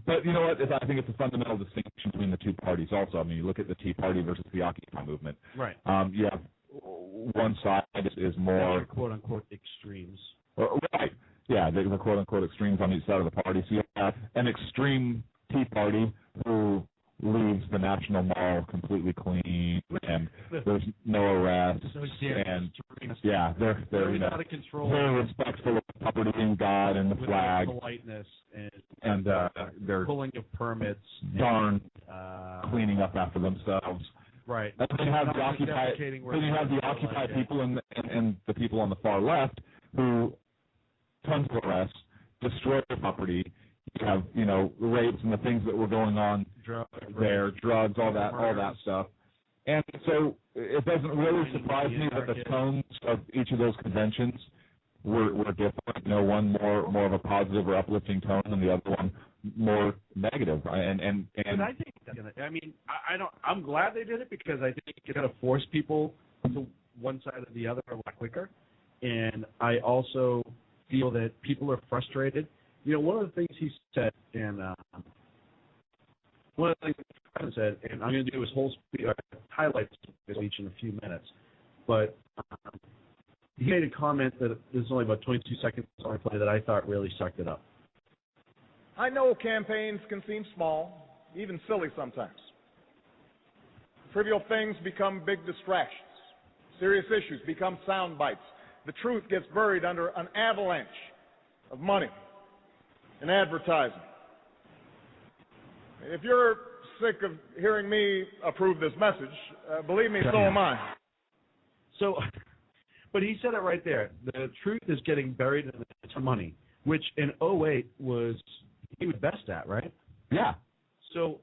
but you know what? I think it's a fundamental distinction between the two parties. Also, you look at the Tea Party versus the Occupy movement. Right. You have one side is more quote unquote extremes. Right. Yeah, the quote unquote extremes on each side of the party. So you have an extreme Tea Party who leaves the National Mall completely clean, and there's no arrests, and Yeah, they're very out of control. Very respectful of property and God and the flag. Politeness and they're pulling of permits. Darn cleaning up after themselves. Right. And then you have the Occupy people and the people on the far left who tons of arrests, destroy their property. You have, rapes and the things that were going on drugs, all that stuff. And so it doesn't really surprise me that the tones of each of those conventions were different. One more of a positive or uplifting tone, and the other one more negative. And I think I'm glad they did it, because I think it's going to force people to one side or the other a lot quicker. And I also feel that people are frustrated. One of the things he said, and one of the things he said, and I'm going to do his whole highlights this speech in a few minutes, but he made a comment that this is only about 22 seconds on play that I thought really sucked it up. I know campaigns can seem small, even silly sometimes. Trivial things become big distractions. Serious issues become sound bites. The truth gets buried under an avalanche of money and advertising. If you're sick of hearing me approve this message, believe me, so am I. So, but he said it right there. The truth is getting buried in the money, which in 2008 he was best at, right? Yeah. So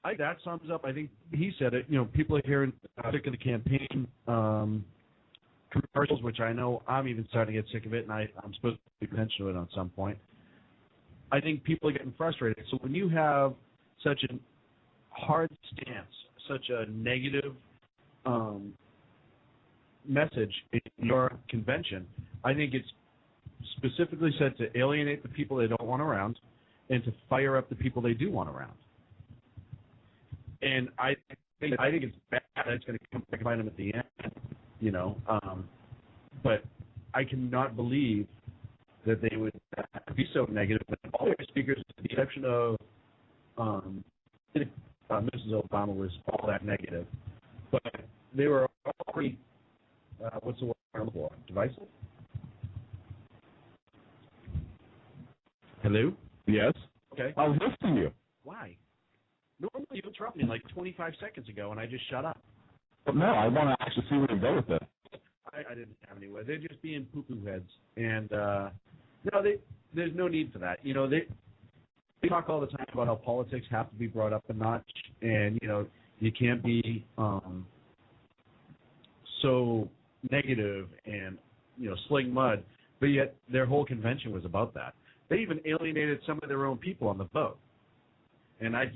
that sums up, I think he said it, people are hearing sick of the campaign commercials, which I know I'm even starting to get sick of it, and I'm supposed to pay attention to it on some point. I think people are getting frustrated. So when you have such a hard stance, such a negative message in your convention, I think it's specifically said to alienate the people they don't want around and to fire up the people they do want around. And I think it's bad that it's going to come back and bite them at the end, but I cannot believe that they would be so negative. All their speakers, with the exception of Mrs. Obama, was all that negative. But they were all pretty, what's the word I'm looking for? Divisive? Hello? Yes? Okay. I was listening to you. Why? Normally you interrupt me like 25 seconds ago, and I just shut up. But no, I want to actually see where you go with it. I didn't have any way. They're just being poo-poo heads. And, there's no need for that. They talk all the time about how politics have to be brought up a notch, and, you can't be so negative and, sling mud, but yet their whole convention was about that. They even alienated some of their own people on the vote. And I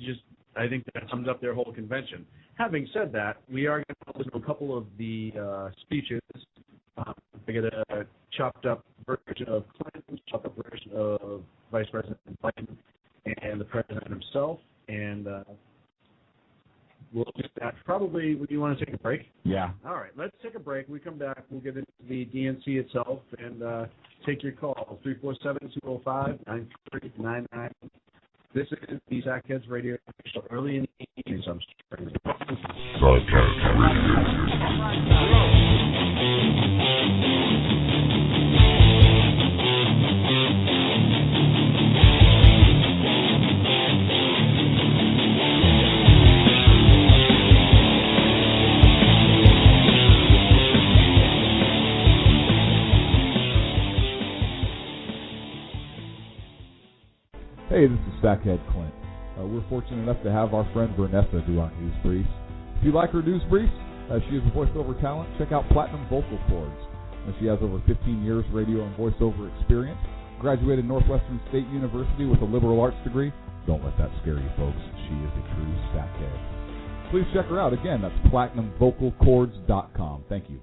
think that sums up their whole convention. Having said that, we are going to listen to a couple of the speeches. I get a chopped up version of Clinton, chopped up version of Vice President Biden, and the President himself. And we'll do that probably. Do you want to take a break? Yeah. All right, let's take a break. When we come back, we'll get into the DNC itself and take your call, 347-205-9399. This is the Sackheads Radio Show early in the evening. So I'm Hey, this is Sackhead Clint. We're fortunate enough to have our friend Vanessa do our news briefs. If you like her news briefs, she is a voiceover talent. Check out Platinum Vocal Cords. She has over 15 years radio and voiceover experience. Graduated Northwestern State University with a liberal arts degree. Don't let that scare you, folks. She is a true Sackhead. Please check her out. Again, that's PlatinumVocalCords.com. Thank you.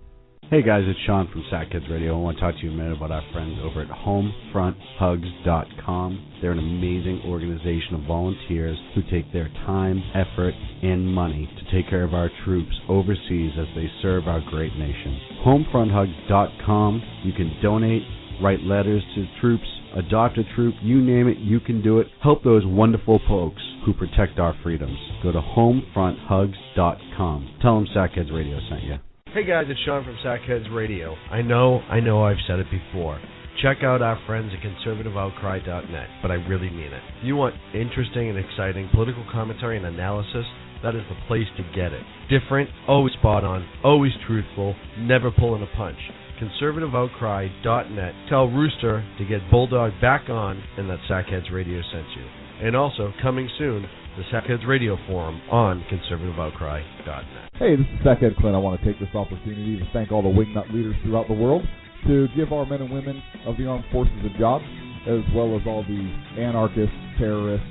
Hey guys, it's Sean from Sackheads Radio. I want to talk to you a minute about our friends over at HomefrontHugs.com. They're an amazing organization of volunteers who take their time, effort, and money to take care of our troops overseas as they serve our great nation. HomefrontHugs.com. You can donate, write letters to troops, adopt a troop, you name it, you can do it. Help those wonderful folks who protect our freedoms. Go to HomefrontHugs.com. Tell them Sackheads Radio sent you. Hey guys, it's Sean from Sackheads Radio. I know I've said it before. Check out our friends at conservativeoutcry.net, but I really mean it. You want interesting and exciting political commentary and analysis? That is the place to get it. Different, always spot on, always truthful, never pulling a punch. conservativeoutcry.net. Tell Rooster to get Bulldog back on and that Sackheads Radio sent you. And also, coming soon, the Sackheads Radio Forum on conservativeoutcry.net. Hey, this is Sackhead Clint. I want to take this opportunity to thank all the wingnut leaders throughout the world to give our men and women of the armed forces a job, as well as all the anarchists, terrorists,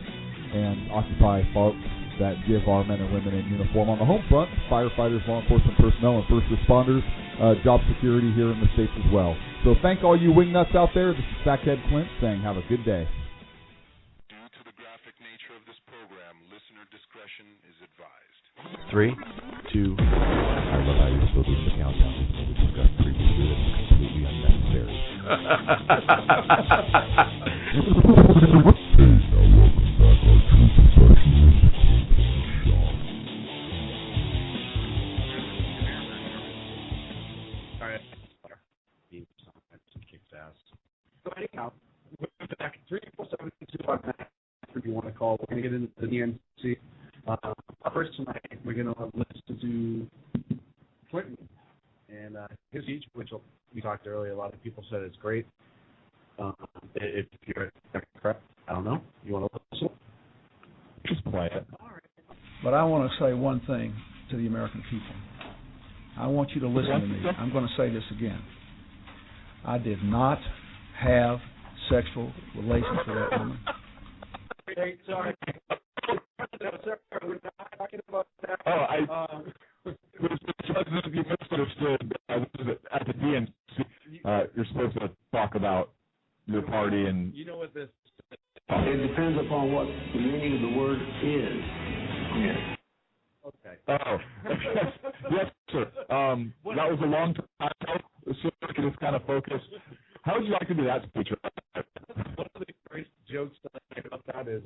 and Occupy folks that give our men and women in uniform on the home front, firefighters, law enforcement personnel, and first responders, job security here in the States as well. So thank all you wingnuts out there. This is Sackhead Clint saying have a good day. Due to the graphic nature of this program, listener discretion is advised. 3, 2, 1. I love how you're still doing the countdown. Even though we discussed previously that it's completely unnecessary. Hey, now welcome back. Our true professionals. So anyhow, we're back at 347-2 if you want to call. We're going to get into the DNC. First tonight, we're going to listen to Clinton and his speech, which we talked earlier. A lot of people said it's great. If you're correct, I don't know. You want to listen? Just play it. All right. But I want to say one thing to the American people. I want you to listen to me. I'm going to say this again. I did not have sexual relations with that woman. Hey, sorry. We're not talking about that. You misunderstood. At the DNC, you're supposed to talk about your party and... You know what this... It depends upon what the meaning of the word is. Yes. Okay. Oh, yes, sir. That was a long time ago, so we can just kind of focus. How would you like to do that speech? One of the great jokes that I make about that is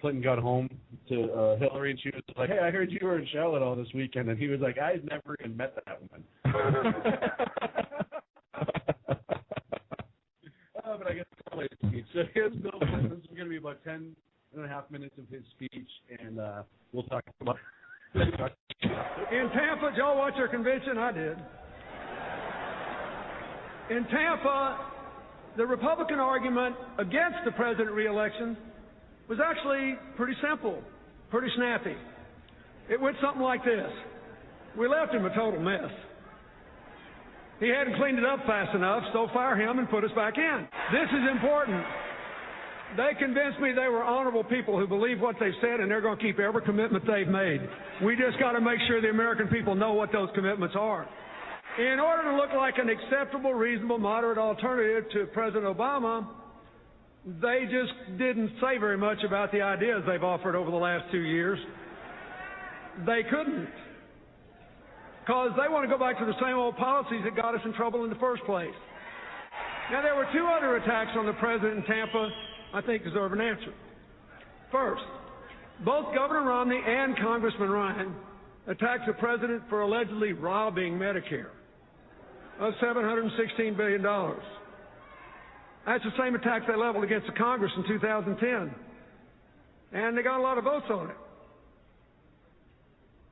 Clinton got home to Hillary, and she was like, "Hey, I heard you were in Charlotte all this weekend," and he was like, "I've never even met that woman." But I guess it's not his speech. So here's Bill Clinton. This is going to be about 10.5 minutes of his speech, and we'll talk about. In Tampa, did y'all watch our convention? I did. In Tampa, the Republican argument against the president re-election was actually pretty simple, pretty snappy. It went something like this. We left him a total mess. He hadn't cleaned it up fast enough, so fire him and put us back in. This is important. They convinced me they were honorable people who believe what they've said, and they're going to keep every commitment they've made. We just got to make sure the American people know what those commitments are. In order to look like an acceptable, reasonable, moderate alternative to President Obama, they just didn't say very much about the ideas they've offered over the last 2 years. They couldn't, because they want to go back to the same old policies that got us in trouble in the first place. Now, there were 2 other attacks on the president in Tampa I think deserve an answer. First, both Governor Romney and Congressman Ryan attacked the president for allegedly robbing Medicare of $716 billion. That's the same attack they leveled against the Congress in 2010. And they got a lot of votes on it.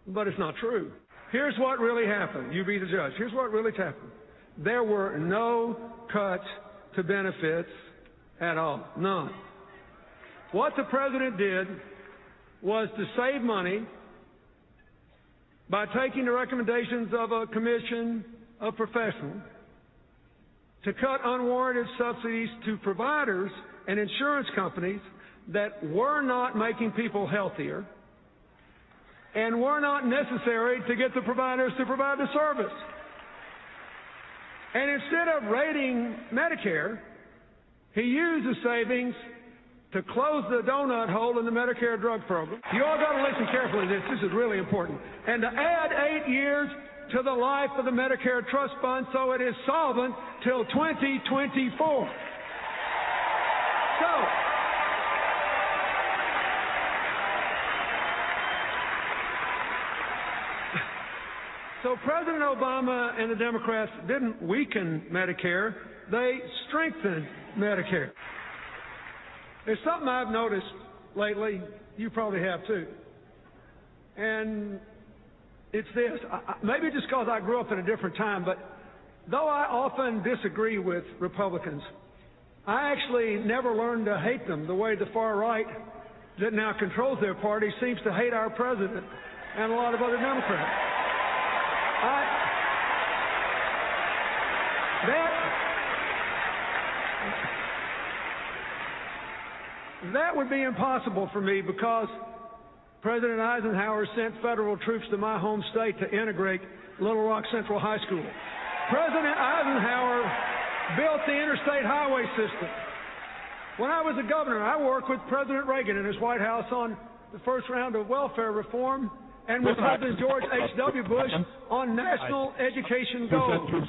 But it's not true. Here's what really happened. You be the judge. Here's what really happened. There were no cuts to benefits at all. None. What the president did was to save money by taking the recommendations of a commission of professionals to cut unwarranted subsidies to providers and insurance companies that were not making people healthier and were not necessary to get the providers to provide the service. And instead of raiding Medicare, he used the savings to close the donut hole in the Medicare drug program. You all got to listen carefully to this. This is really important. And to add 8 years to the life of the Medicare Trust Fund so it is solvent till 2024. So President Obama and the Democrats didn't weaken Medicare, they strengthened Medicare. There's something I've noticed lately, you probably have too, and it's this. Maybe just because I grew up in a different time, but though I often disagree with Republicans, I actually never learned to hate them the way the far right that now controls their party seems to hate our president and a lot of other Democrats. That would be impossible for me because President Eisenhower sent federal troops to my home state to integrate Little Rock Central High School. President Eisenhower built the interstate highway system. When I was a governor, I worked with President Reagan in his White House on the first round of welfare reform and with President George H.W. Bush on national education goals.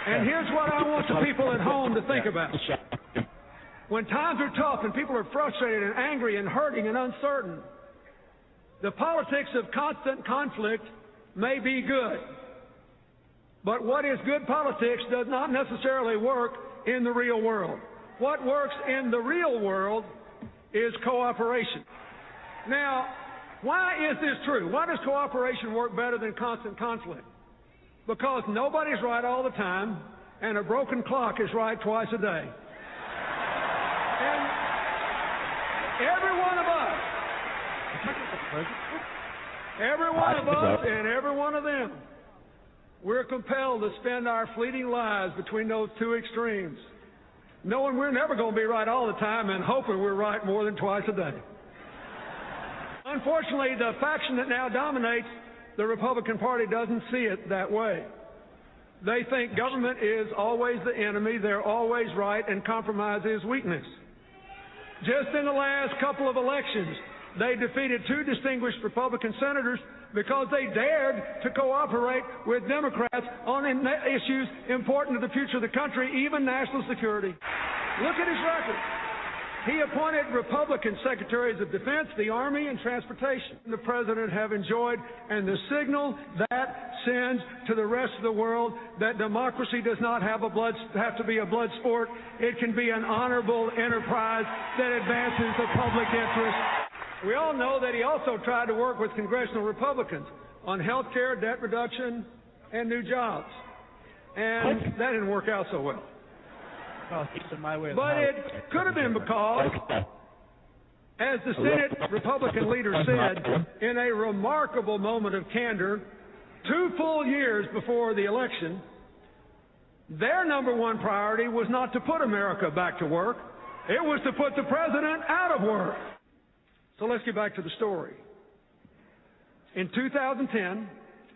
And here's what I want the people at home to think about. When times are tough and people are frustrated and angry and hurting and uncertain, the politics of constant conflict may be good. But what is good politics does not necessarily work in the real world. What works in the real world is cooperation. Now, why is this true? Why does cooperation work better than constant conflict? Because nobody's right all the time, and a broken clock is right twice a day. And every one of us and every one of them, we're compelled to spend our fleeting lives between those two extremes, knowing we're never going to be right all the time and hoping we're right more than twice a day. Unfortunately, the faction that now dominates the Republican Party doesn't see it that way. They think government is always the enemy, they're always right, and compromise is weakness. Just in the last couple of elections, they defeated two distinguished Republican senators because they dared to cooperate with Democrats on issues important to the future of the country, even national security. Look at his record. He appointed Republican Secretaries of Defense, the Army, and Transportation. The President have enjoyed, and the signal that sends to the rest of the world that democracy does not have to be a blood sport. It can be an honorable enterprise that advances the public interest. We all know that he also tried to work with congressional Republicans on health care, debt reduction, and new jobs. And that didn't work out so well. But it could have been because, as the Senate Republican leader said, in a remarkable moment of candor, 2 full years before the election, their number one priority was not to put America back to work. It was to put the president out of work. So let's get back to the story. In 2010,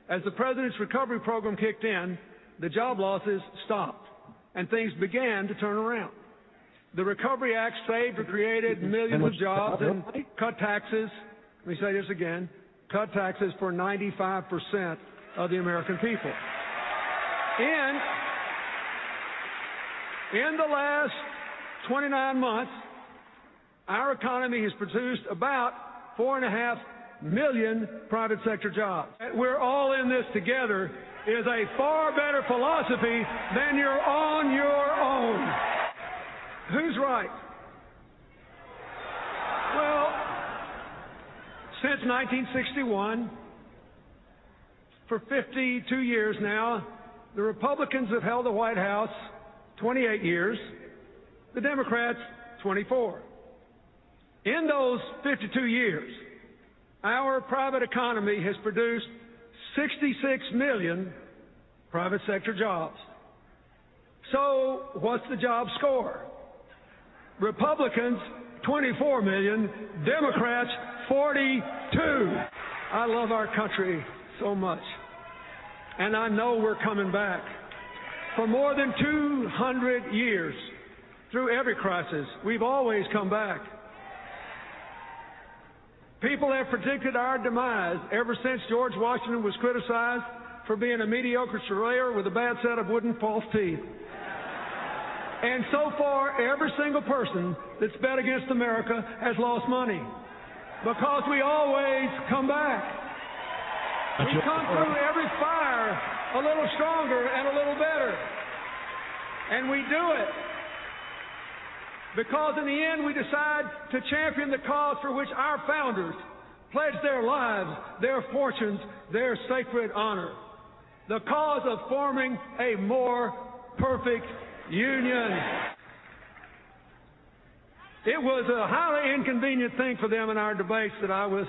as the president's recovery program kicked in, the job losses stopped, and things began to turn around. The Recovery Act saved or created millions of jobs and cut taxes. Let me say this again. Cut taxes for 95% of the American people. In the last 29 months, our economy has produced about 4.5 million private sector jobs. We're all in this together is a far better philosophy than you're on your own. Who's right? Well, since 1961, for 52 years now, the Republicans have held the White House 28 years, the Democrats 24. In those 52 years, our private economy has produced 66 million private sector jobs. So what's the job score? Republicans, 24 million. Democrats, 42. I love our country so much. And I know we're coming back. For more than 200 years, through every crisis, we've always come back. People have predicted our demise ever since George Washington was criticized for being a mediocre surveyor with a bad set of wooden false teeth. And so far, every single person that's bet against America has lost money because we always come back. We come through every fire a little stronger and a little better. And we do it because in the end we decide to champion the cause for which our founders pledged their lives, their fortunes, their sacred honor. The cause of forming a more perfect union. It was a highly inconvenient thing for them in our debates that I was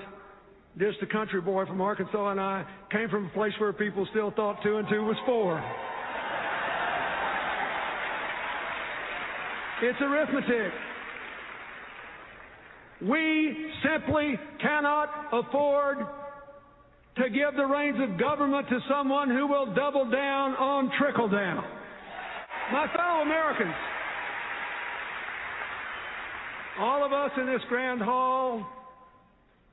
just a country boy from Arkansas and I came from a place where people still thought 2 and 2 was 4. It's arithmetic. We simply cannot afford to give the reins of government to someone who will double down on trickle down. My fellow Americans, all of us in this grand hall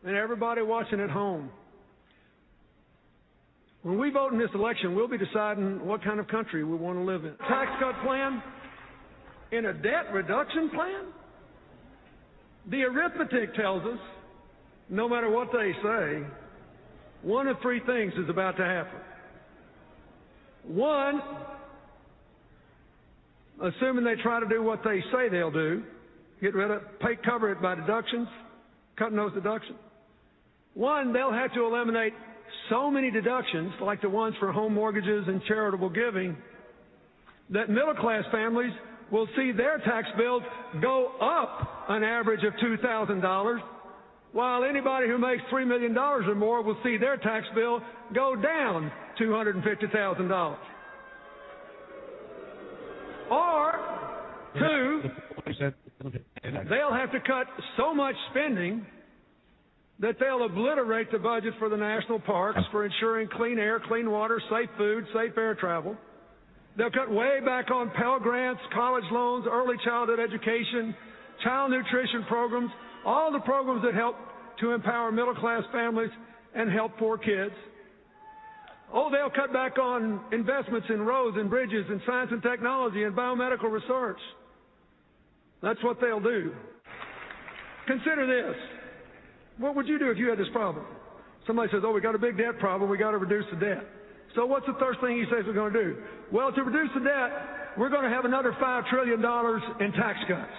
and everybody watching at home, when we vote in this election, we'll be deciding what kind of country we want to live in. Tax cut plan, in a debt reduction plan? The arithmetic tells us, no matter what they say, one of 3 things is about to happen. One, assuming they try to do what they say they'll do, cover it by deductions, cutting those deductions. One, they'll have to eliminate so many deductions, like the ones for home mortgages and charitable giving, that middle-class families will see their tax bills go up an average of $2,000, while anybody who makes $3 million or more will see their tax bill go down $250,000. Or, 2, they'll have to cut so much spending that they'll obliterate the budget for the national parks, for ensuring clean air, clean water, safe food, safe air travel. They'll cut way back on Pell Grants, college loans, early childhood education, child nutrition programs, all the programs that help to empower middle-class families and help poor kids. Oh, they'll cut back on investments in roads and bridges and science and technology and biomedical research. That's what they'll do. Consider this. What would you do if you had this problem? Somebody says, oh, we got a big debt problem, we got to reduce the debt. So what's the first thing he says we're going to do? Well, to reduce the debt, we're going to have another $5 trillion in tax cuts,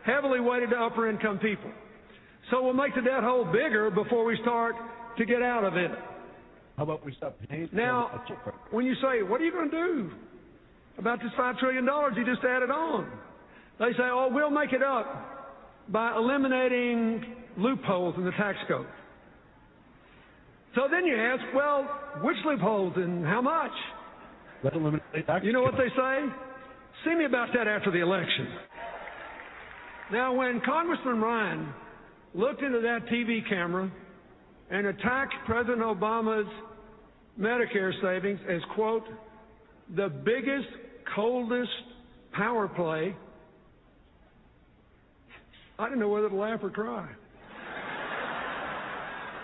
heavily weighted to upper-income people. So we'll make the debt hole bigger before we start to get out of it. How about we stop paying? Now, when you say, what are you going to do about this $5 trillion you just added on? They say, oh, we'll make it up by eliminating loopholes in the tax code. So then you ask, well, which loopholes and how much? Let's eliminate tax. You know what they say? See me about that after the election. Now, when Congressman Ryan looked into that TV camera and attacked President Obama's Medicare savings as, quote, the biggest, coldest power play, I didn't know whether to laugh or cry.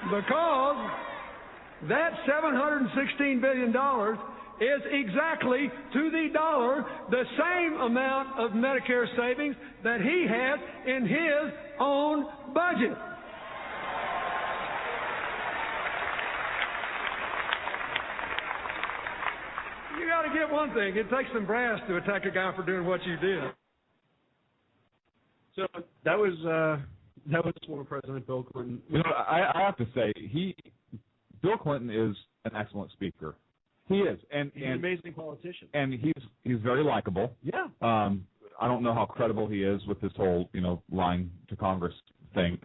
Because that $716 billion is exactly to the dollar the same amount of Medicare savings that he has in his own budget. You got to get one thing. It takes some brass to attack a guy for doing what you did. So that was former President Bill Clinton. You know, I have to say, Bill Clinton is an excellent speaker. He is, and he's an amazing politician, and he's very likable. Yeah. I don't know how credible he is with this whole lying to Congress thing,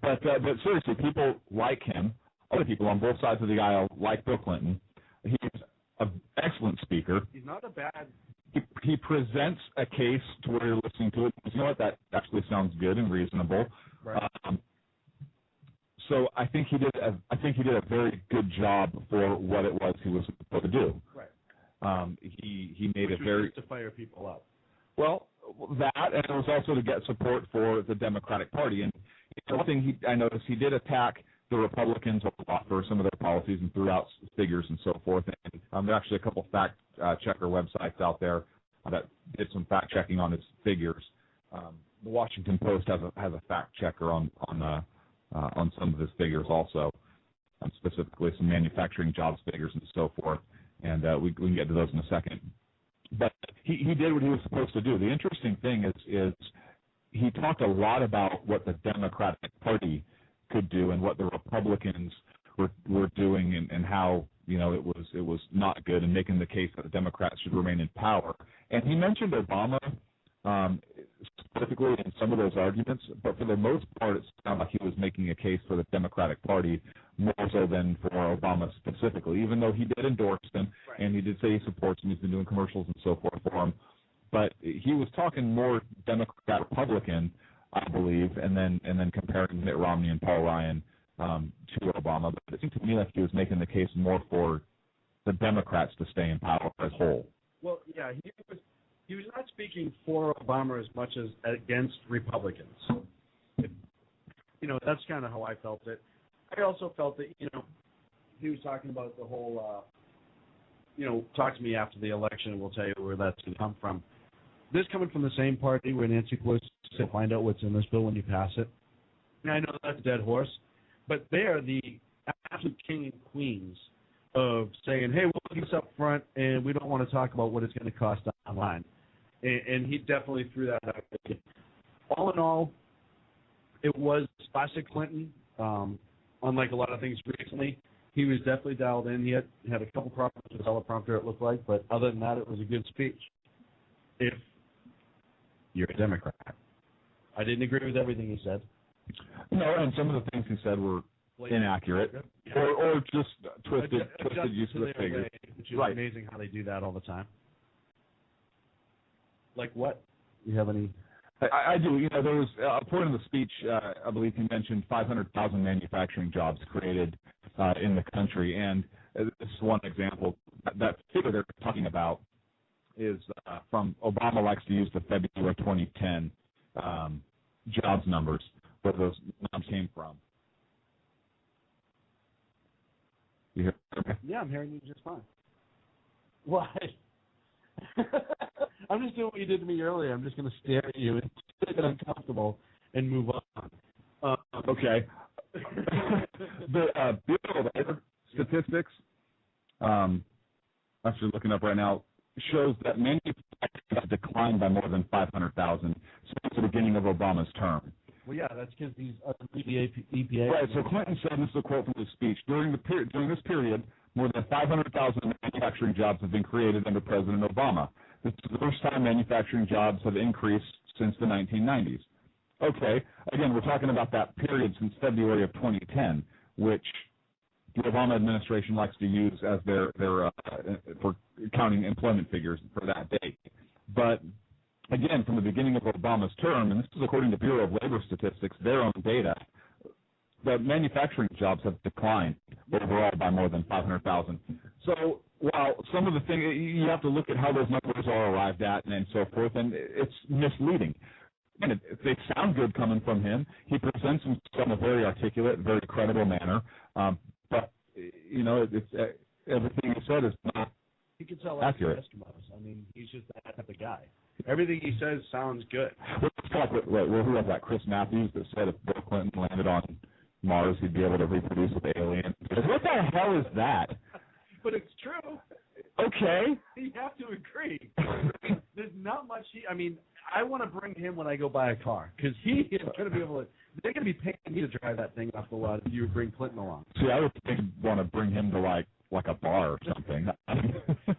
but seriously, people like him. Other people on both sides of the aisle like Bill Clinton. He's an excellent speaker. He's not a bad. He presents a case to where you're listening to it. You know what? That actually sounds good and reasonable. Right. So I think he did a very good job for what it was he was supposed to do. Right. He made Which it very to fire people up. Well, that, and it was also to get support for the Democratic Party. And one thing I noticed, he did attack the Republicans a lot for some of their policies and threw out figures and so forth. And there are actually a couple fact checker websites out there that did some fact checking on his figures. The Washington Post has a fact checker on some of his figures also. specifically some manufacturing jobs figures and so forth, and we can get to those in a second. But he did what he was supposed to do. The interesting thing is he talked a lot about what the Democratic Party could do and what the Republicans were doing and how it was not good, and making the case that the Democrats should remain in power. And he mentioned Obama specifically in some of those arguments, but for the most part, it sounded like he was making a case for the Democratic Party more so than for Obama specifically, even though he did endorse him, and he did say he supports him. He's been doing commercials and so forth for him. But he was talking more Democrat-Republican, I believe, and then comparing Mitt Romney and Paul Ryan to Obama. But it seemed to me like he was making the case more for the Democrats to stay in power as a whole. Well, yeah, he was not speaking for Obama as much as against Republicans. That's kind of how I felt it. I also felt that, he was talking about the whole, talk to me after the election and we'll tell you where that's going to come from. This coming from the same party where Nancy Pelosi said, find out what's in this bill when you pass it. And I know that's a dead horse, but they're the absolute king and queens of saying, hey, we'll keep this up front and we don't want to talk about what it's going to cost online. And he definitely threw that out. All in all, it was classic Clinton. Unlike a lot of things recently, he was definitely dialed in. He had a couple problems with the teleprompter, it looked like, but other than that, it was a good speech. If you're a Democrat. I didn't agree with everything he said. No, and some of the things he said were inaccurate or just twisted use of the figures. Which is amazing how they do that all the time. Like what? Do you have any? I do. There was a point in the speech, I believe he mentioned 500,000 manufacturing jobs created in the country. And this is one example. That figure they're talking about is from Obama likes to use the February 2010 jobs numbers, where those numbers came from. You hear me? Yeah, I'm hearing you just fine. Why? I'm just doing what you did to me earlier. I'm just going to stare at you and get uncomfortable and move on. Okay. The Bureau of Labor Statistics, actually looking up right now, shows that manufacturing has declined by more than 500,000 since the beginning of Obama's term. Well, yeah, that's because these EPA. Right. So Clinton said, this is a quote from his speech: during this period, more than 500,000 manufacturing jobs have been created under President Obama. This is the first time manufacturing jobs have increased since the 1990s. Okay. Again, we're talking about that period since February of 2010, which the Obama administration likes to use as their for counting employment figures for that date. But again, from the beginning of Obama's term, and this is according to Bureau of Labor Statistics, their own data, the manufacturing jobs have declined overall by more than 500,000. So while some of the things, you have to look at how those numbers are arrived at and so forth, and it's misleading. And they sound good coming from him. He presents himself in a very articulate, very credible manner. But, it's, everything he said is not he can sell accurate. Eskimos. I mean, he's just that type of guy. Everything he says sounds good. Who was that? Chris Matthews that said if Bill Clinton landed on Mars, he'd be able to reproduce with aliens. What the hell is that? But it's true. Okay. You have to agree. There's not much. I want to bring him when I go buy a car because he is going to be able to. They're going to be paying me to drive that thing off the lot if you would bring Clinton along. See, I would want to bring him to like a bar or something.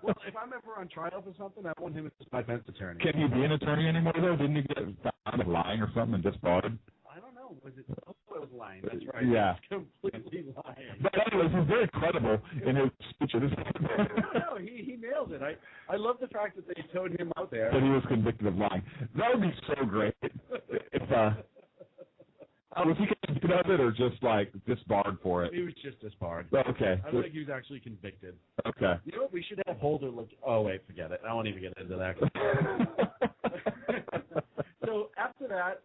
Well, if I'm ever on trial for something, I want him as my defense attorney. Can he be an attorney anymore though? Didn't he get found lying or something and just barred? I don't know. Was it? Oh, it was lying. That's right. Yeah. It's completely lying. But anyways, he's very credible in his speech. No, he nailed it. I love the fact that they towed him out there. But he was convicted of lying. That would be so great if was he convicted of it or just disbarred for it? He was just disbarred. Okay. I don't think he was actually convicted. Okay. You know what? We should have Holder look. Oh wait, forget it. I won't even get into that. So after that,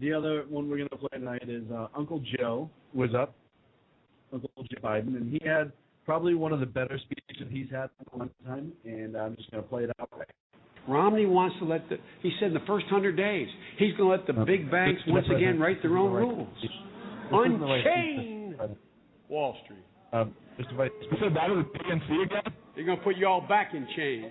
the other one we're going to play tonight is Uncle Joe was up. Uncle Joe Biden, and he had probably one of the better speeches he's had in a long time, and I'm just going to play it out. Romney wants to he said in the first 100 days, he's going to let the big banks once again write their own rules. Unchain Wall Street. Mr. Vice, we said that was the DNC again? They're going to put you all back in chains.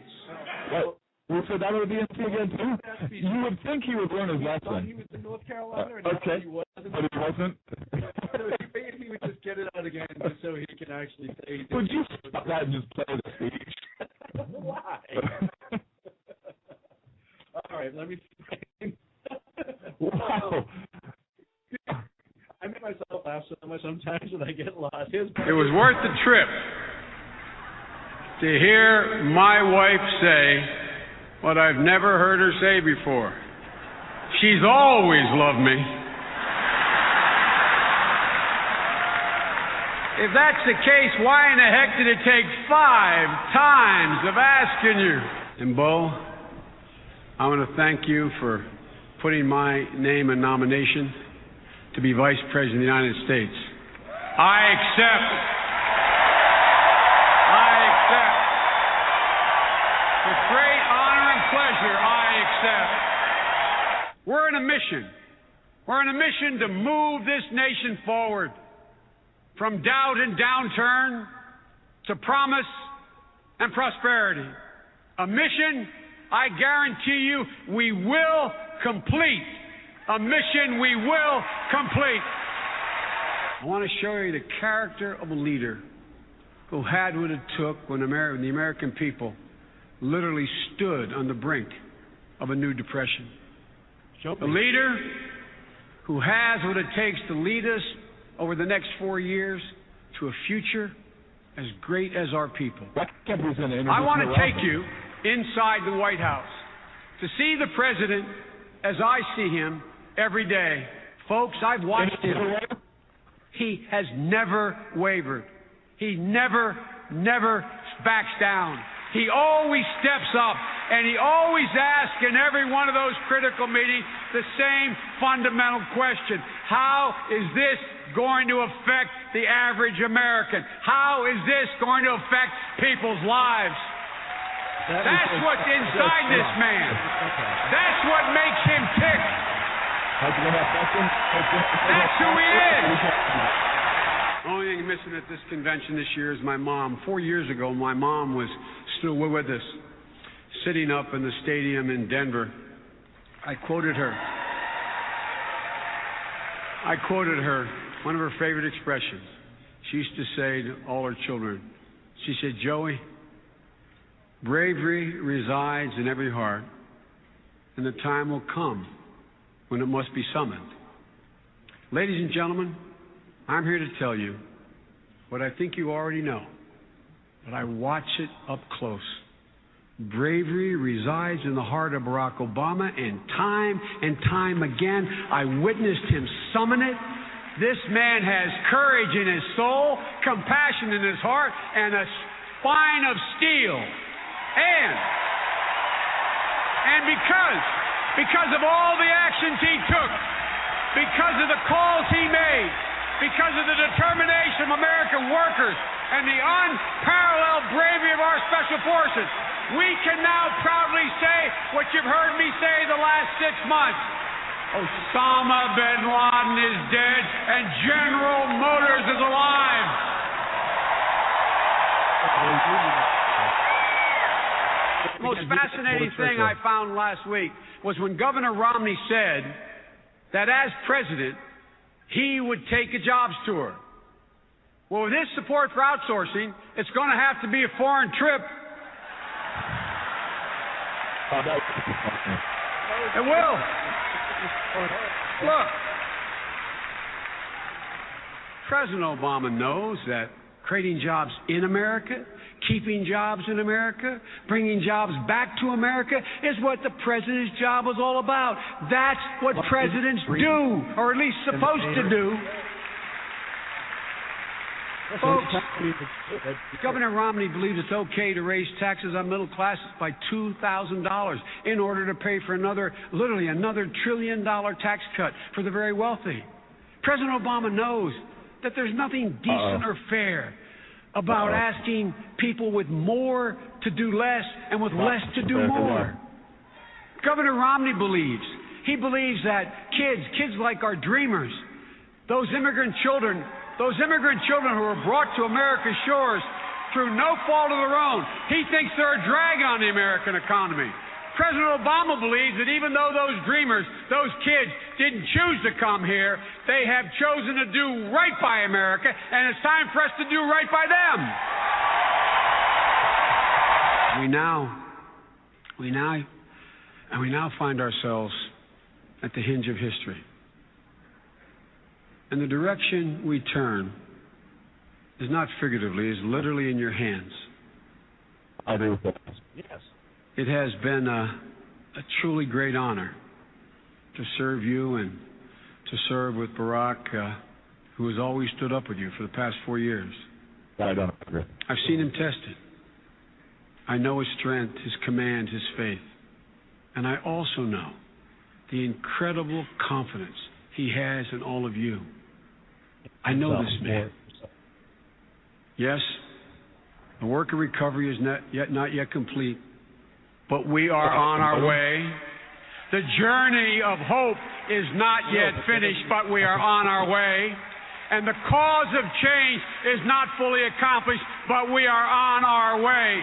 What? We said that was the DNC again, too? You would think he would learn his lesson. He was in North Carolina, okay. He wasn't. But he wasn't? He would just get it out again just so he can actually say. Would you stop that and just play the speech? Why? All right, let me explain. Wow. I make myself laugh so much sometimes that I get lost. It was worth the trip to hear my wife say what I've never heard her say before. She's always loved me. If that's the case, why in the heck did it take 5 times of asking you? And Bo, I want to thank you for putting my name in nomination to be Vice President of the United States. I accept. With great honor and pleasure, I accept. We're on a mission. We're on a mission to move this nation forward from doubt and downturn to promise and prosperity. A mission I guarantee you we will complete. A mission we will complete. I want to show you the character of a leader who had what it took when the American people literally stood on the brink of a new depression. A leader who has what it takes to lead us over the next 4 years to a future as great as our people. I want to take you inside the White House to see the president as I see him every day. Folks, I've watched him. He has never wavered. He never backs down. He always steps up, and he always asks in every one of those critical meetings the same fundamental question. How is this going to affect the average American? How is this going to affect people's lives? That's what's inside this man. That's what makes him tick. That's who he is. The only thing missing at this convention this year is my mom. 4 years ago, my mom was still with us, sitting up in the stadium in Denver. I quoted her. One of her favorite expressions. She used to say to all her children, she said, Joey, bravery resides in every heart, and the time will come when it must be summoned. Ladies and gentlemen, I'm here to tell you what I think you already know, but I watch it up close. Bravery resides in the heart of Barack Obama, and time again, I witnessed him summon it. This man has courage in his soul, compassion in his heart, and a spine of steel. And because of all the actions he took, because of the calls he made, because of the determination of American workers and the unparalleled bravery of our special forces, we can now proudly say what you've heard me say the last 6 months. Osama bin Laden is dead and General Motors is alive. The most fascinating thing I found last week was when Governor Romney said that as president, he would take a jobs tour. Well, with his support for outsourcing, it's going to have to be a foreign trip. It will. Look, President Obama knows that creating jobs in America, keeping jobs in America, bringing jobs back to America is what the president's job was all about. That's what presidents do, or at least supposed to do. Folks, Governor Romney believes it's okay to raise taxes on middle classes by $2,000 in order to pay for literally another $1 trillion tax cut for the very wealthy. President Obama knows that there's nothing decent or fair about asking people with more to do less and with less to do more. Governor Romney believes that kids like our dreamers, those immigrant children, those immigrant children who were brought to America's shores through no fault of their own. He thinks they're a drag on the American economy. President Obama believes that even though those dreamers, those kids, didn't choose to come here, they have chosen to do right by America, and it's time for us to do right by them. We now find ourselves at the hinge of history. And the direction we turn is not figuratively, is literally in your hands. I agree with that. Yes. It has been a truly great honor to serve you and to serve with Barack, who has always stood up with you for the past 4 years. I don't agree. I've seen him tested. I know his strength, his command, his faith. And I also know the incredible confidence he has in all of you. I know this man. Yes, the work of recovery is not yet complete, but we are on our way. The journey of hope is not yet finished, but we are on our way. And the cause of change is not fully accomplished, but we are on our way.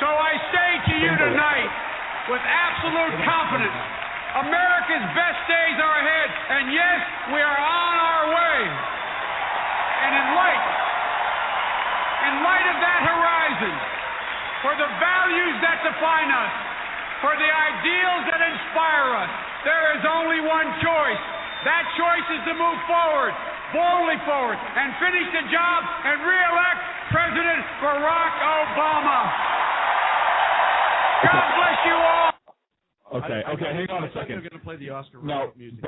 So I say to you tonight, with absolute confidence, America's best days are ahead, and yes, we are on our way. And in light of that horizon, for the values that define us, for the ideals that inspire us, there is only one choice. That choice is to move forward, boldly forward, and finish the job and re-elect President Barack Obama. God bless you all. Okay, hang on a second. You're going to play the Oscar music.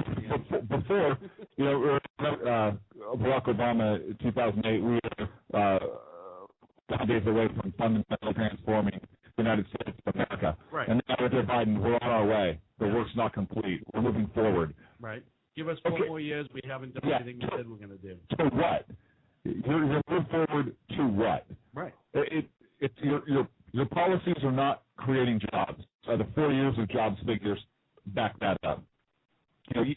Before, Barack Obama, 2008, we were 5 days away from fundamentally transforming the United States of America. Right. And now with Joe Biden, we're on our way. The work's not complete. We're moving forward. Right. Give us 4 more years. We haven't done anything we said we're going to do. To what? You're moving forward to what? Right. Your policies are not creating jobs. The 4 years of jobs figures back that up.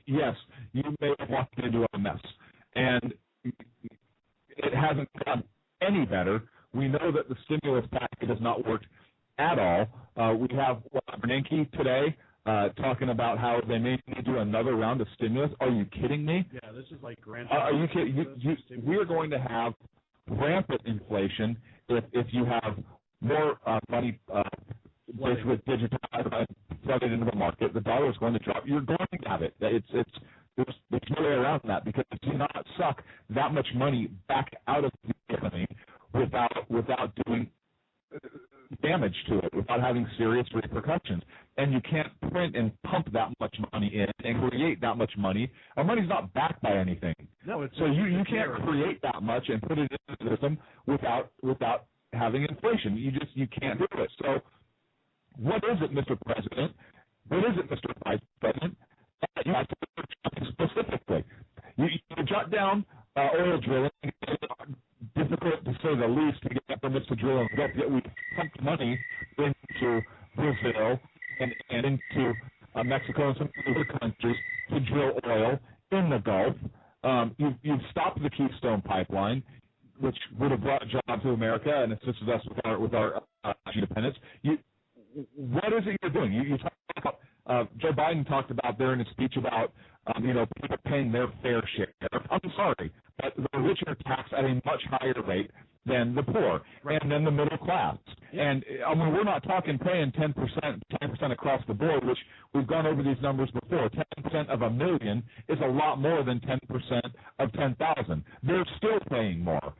Yes, you may have walked into a mess, and it hasn't gotten any better. We know that the stimulus package has not worked at all. We have Bernanke today talking about how they may need to do another round of stimulus. Are you kidding me? Yeah, this is like grand. Are you kidding? We are going to have rampant inflation if you have more money basically digitized, flooded into the market. The dollar is going to drop. You're going to have it. There's no way around that, because you cannot suck that much money back out of the economy without doing damage to it, without having serious repercussions. And you can't print and pump that much money in and create that much money. Our money's not backed by anything. No, so you can't create that much and put it into the system without having inflation. You can't do it. So what is it, Mr. President? What is it, Mr. Vice President? You have to specifically. You jot down oil drilling. Difficult to say the least to get permits to drill in the Gulf. Yet we pumped money into Brazil and into Mexico and some other countries to drill oil in the Gulf. You've stopped the Keystone Pipeline, which would have brought jobs to America and assisted us with our independence. What is it you're doing? You talk about Joe Biden talked about there in his speech about people paying their fair share. I'm sorry, but the rich are taxed at a much higher rate than the poor and then the middle class. And we're not talking paying 10% across the board, which we've gone over these numbers before. 10% of $1 million is a lot more than 10% of 10,000. They're still paying more.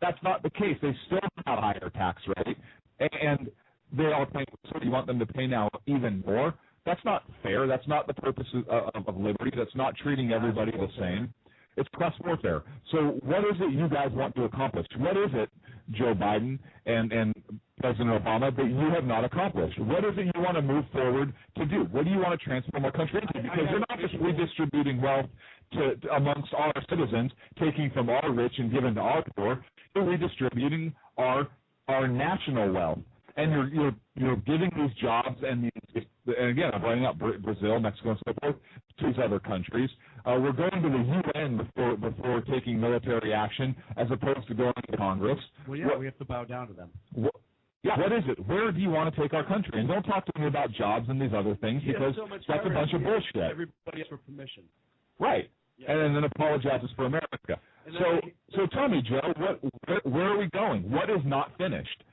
That's not the case. They still have a higher tax rate, and they are paying. So you want them to pay now even more? That's not fair. That's not the purpose of liberty. That's not treating everybody the same. It's class warfare. So what is it you guys want to accomplish? What is it, Joe Biden and President Obama, that you have not accomplished? What is it you want to move forward to do? What do you want to transform our country into? Because you're not just redistributing wealth to amongst our citizens, taking from our rich and giving to our poor. You're redistributing our national wealth. And you're giving these jobs and and again, I'm bringing up Brazil, Mexico, and so forth, to these other countries. We're going to the UN before taking military action, as opposed to going to Congress. Well, yeah, we have to bow down to them. What is it? Where do you want to take our country? And don't talk to me about jobs and these other things, because that's a bunch of bullshit. Everybody asks for permission. Right. Yeah. And then apologizes for America. So tell me, Joe, where are we going? What is not finished?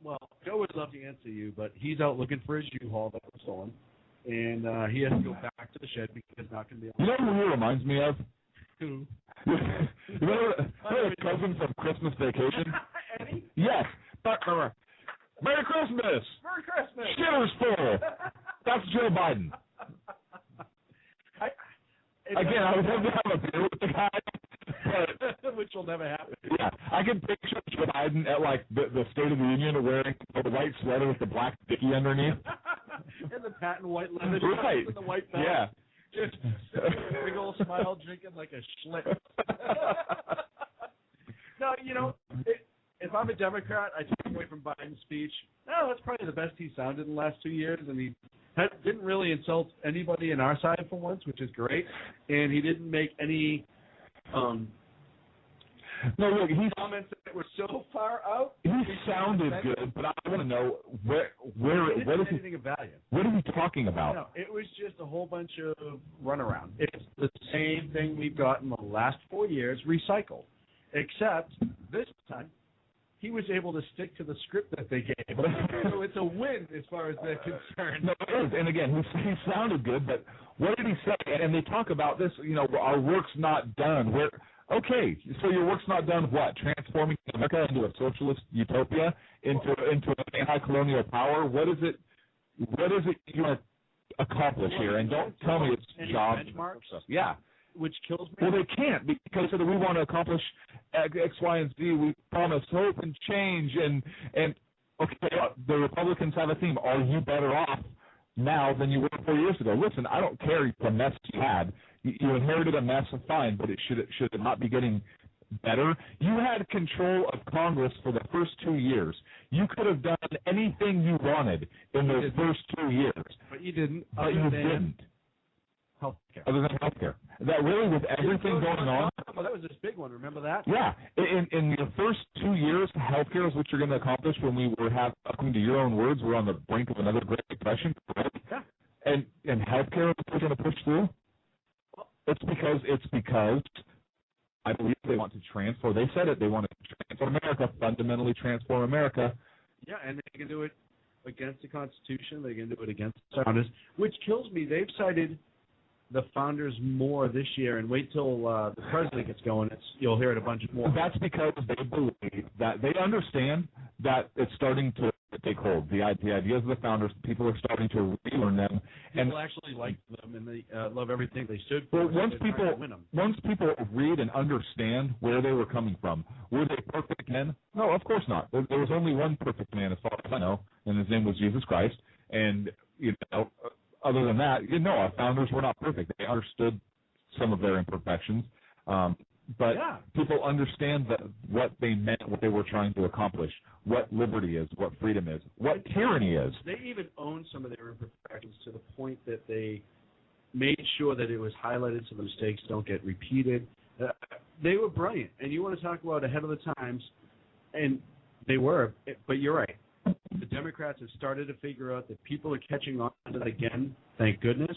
Well, Joe would love to answer you, but he's out looking for his U-Haul that was stolen, and he has to go back to the shed because it's not going to be. You know who he reminds me of? Who? You know the cousin from Christmas Vacation? Eddie? Yes. Merry Christmas! Merry Christmas! Shivers full! That's Joe Biden. Again, I would love to have a beer with the guy, but which will never happen. Yeah, I can picture Joe Biden at like the State of the Union wearing a white sweater with the black dicky underneath. And the patent white leather right. and the white belt. Yeah. Just with a big old smile, drinking like a Schlitz. No, you know, if I'm a Democrat, I take away from Biden's speech. No, that's probably the best he sounded in the last 2 years, and he didn't really insult anybody on our side for once, which is great. And he didn't make any comments that were so far out. He sounded good, but I want to know what is anything of value. What is he talking about? No, it was just a whole bunch of runaround. It's the same thing we've got in the last 4 years, recycled, except this time he was able to stick to the script that they gave. So it's a win as far as they're concerned. No, it is. And again, he sounded good, but what did he say? And they talk about this, you know, our work's not done. Okay, so your work's not done what? Transforming America into a socialist utopia, into an anti-colonial power? What is it you want to accomplish here? And don't tell me it's jobs. Benchmarks? Yeah. Which kills me. Well, they can't, because we want to accomplish X, Y, and Z. We promise hope and change. And okay, the Republicans have a theme. Are you better off now than you were 4 years ago? Listen, I don't care the mess you had. You inherited a mess, fine, but should it not be getting better? You had control of Congress for the first 2 years. You could have done anything you wanted in those first 2 years. But you didn't. But you didn't. Healthcare. Other than healthcare. That really, with everything going on. Oh, that was this big one. Remember that? Yeah. In your first 2 years, healthcare is what you're going to accomplish when we according to your own words, we're on the brink of another Great Depression. Correct? Yeah. And healthcare is what we're going to push through? It's because I believe they want to transform. They said it. They want to transform America, fundamentally transform America. Yeah, and they can do it against the Constitution. They can do it against the founders, which kills me. They've cited the founders more this year, and wait till the president gets going. You'll hear it a bunch more. That's because they believe that they understand that it's starting to take hold. The ideas of the founders, people are starting to relearn them. People actually like them, and they love everything they stood for. Well, once people read and understand where they were coming from, were they perfect men? No, of course not. There was only one perfect man, as far as I know, and his name was Jesus Christ. And other than that, our founders were not perfect. They understood some of their imperfections, but people understand what they meant, what they were trying to accomplish, what liberty is, what freedom is, what tyranny is. They even owned some of their imperfections to the point that they made sure that it was highlighted so the mistakes don't get repeated. They were brilliant, and you want to talk about ahead of the times, and they were, but you're right. The Democrats have started to figure out that people are catching on to that again. Thank goodness.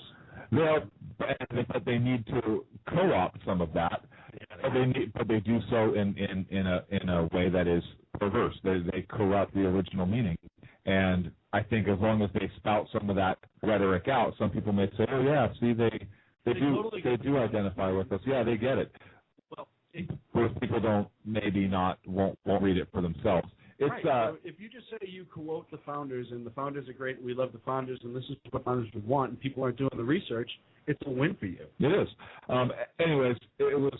Well, but they need to co-opt some of that. But they do so in a way that is perverse. They corrupt the original meaning. And I think as long as they spout some of that rhetoric out, some people may say, "Oh yeah, see they do identify with us. Yeah, they get it." Well, whereas people won't read it for themselves. It's, right. So if you just say you quote the founders and the founders are great and we love the founders and this is what founders would want and people aren't doing the research, it's a win for you. It is. Anyways, it was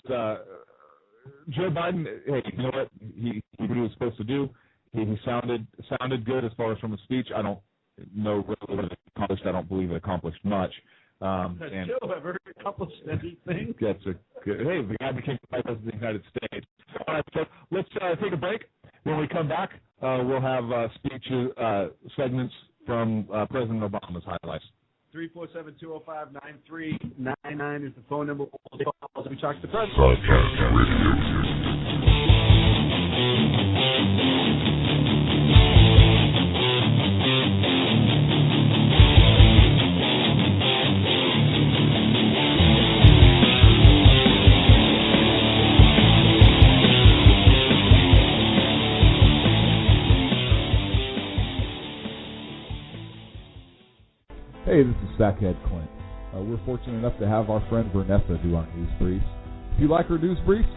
Joe Biden. Hey, you know what? He did what he was supposed to do. He sounded good as far as from his speech. I don't know really what it accomplished. I don't believe it accomplished much. Has Joe ever accomplished anything? That's a good. Hey, the guy became president of the United States. All right, so let's take a break. When we come back, we'll have speech segments from President Obama's highlights. 347-205-9399 is the phone number. We talk to the president. Hey, this is Sackhead Clint. We're fortunate enough to have our friend Vanessa do our news briefs. If you like her news briefs,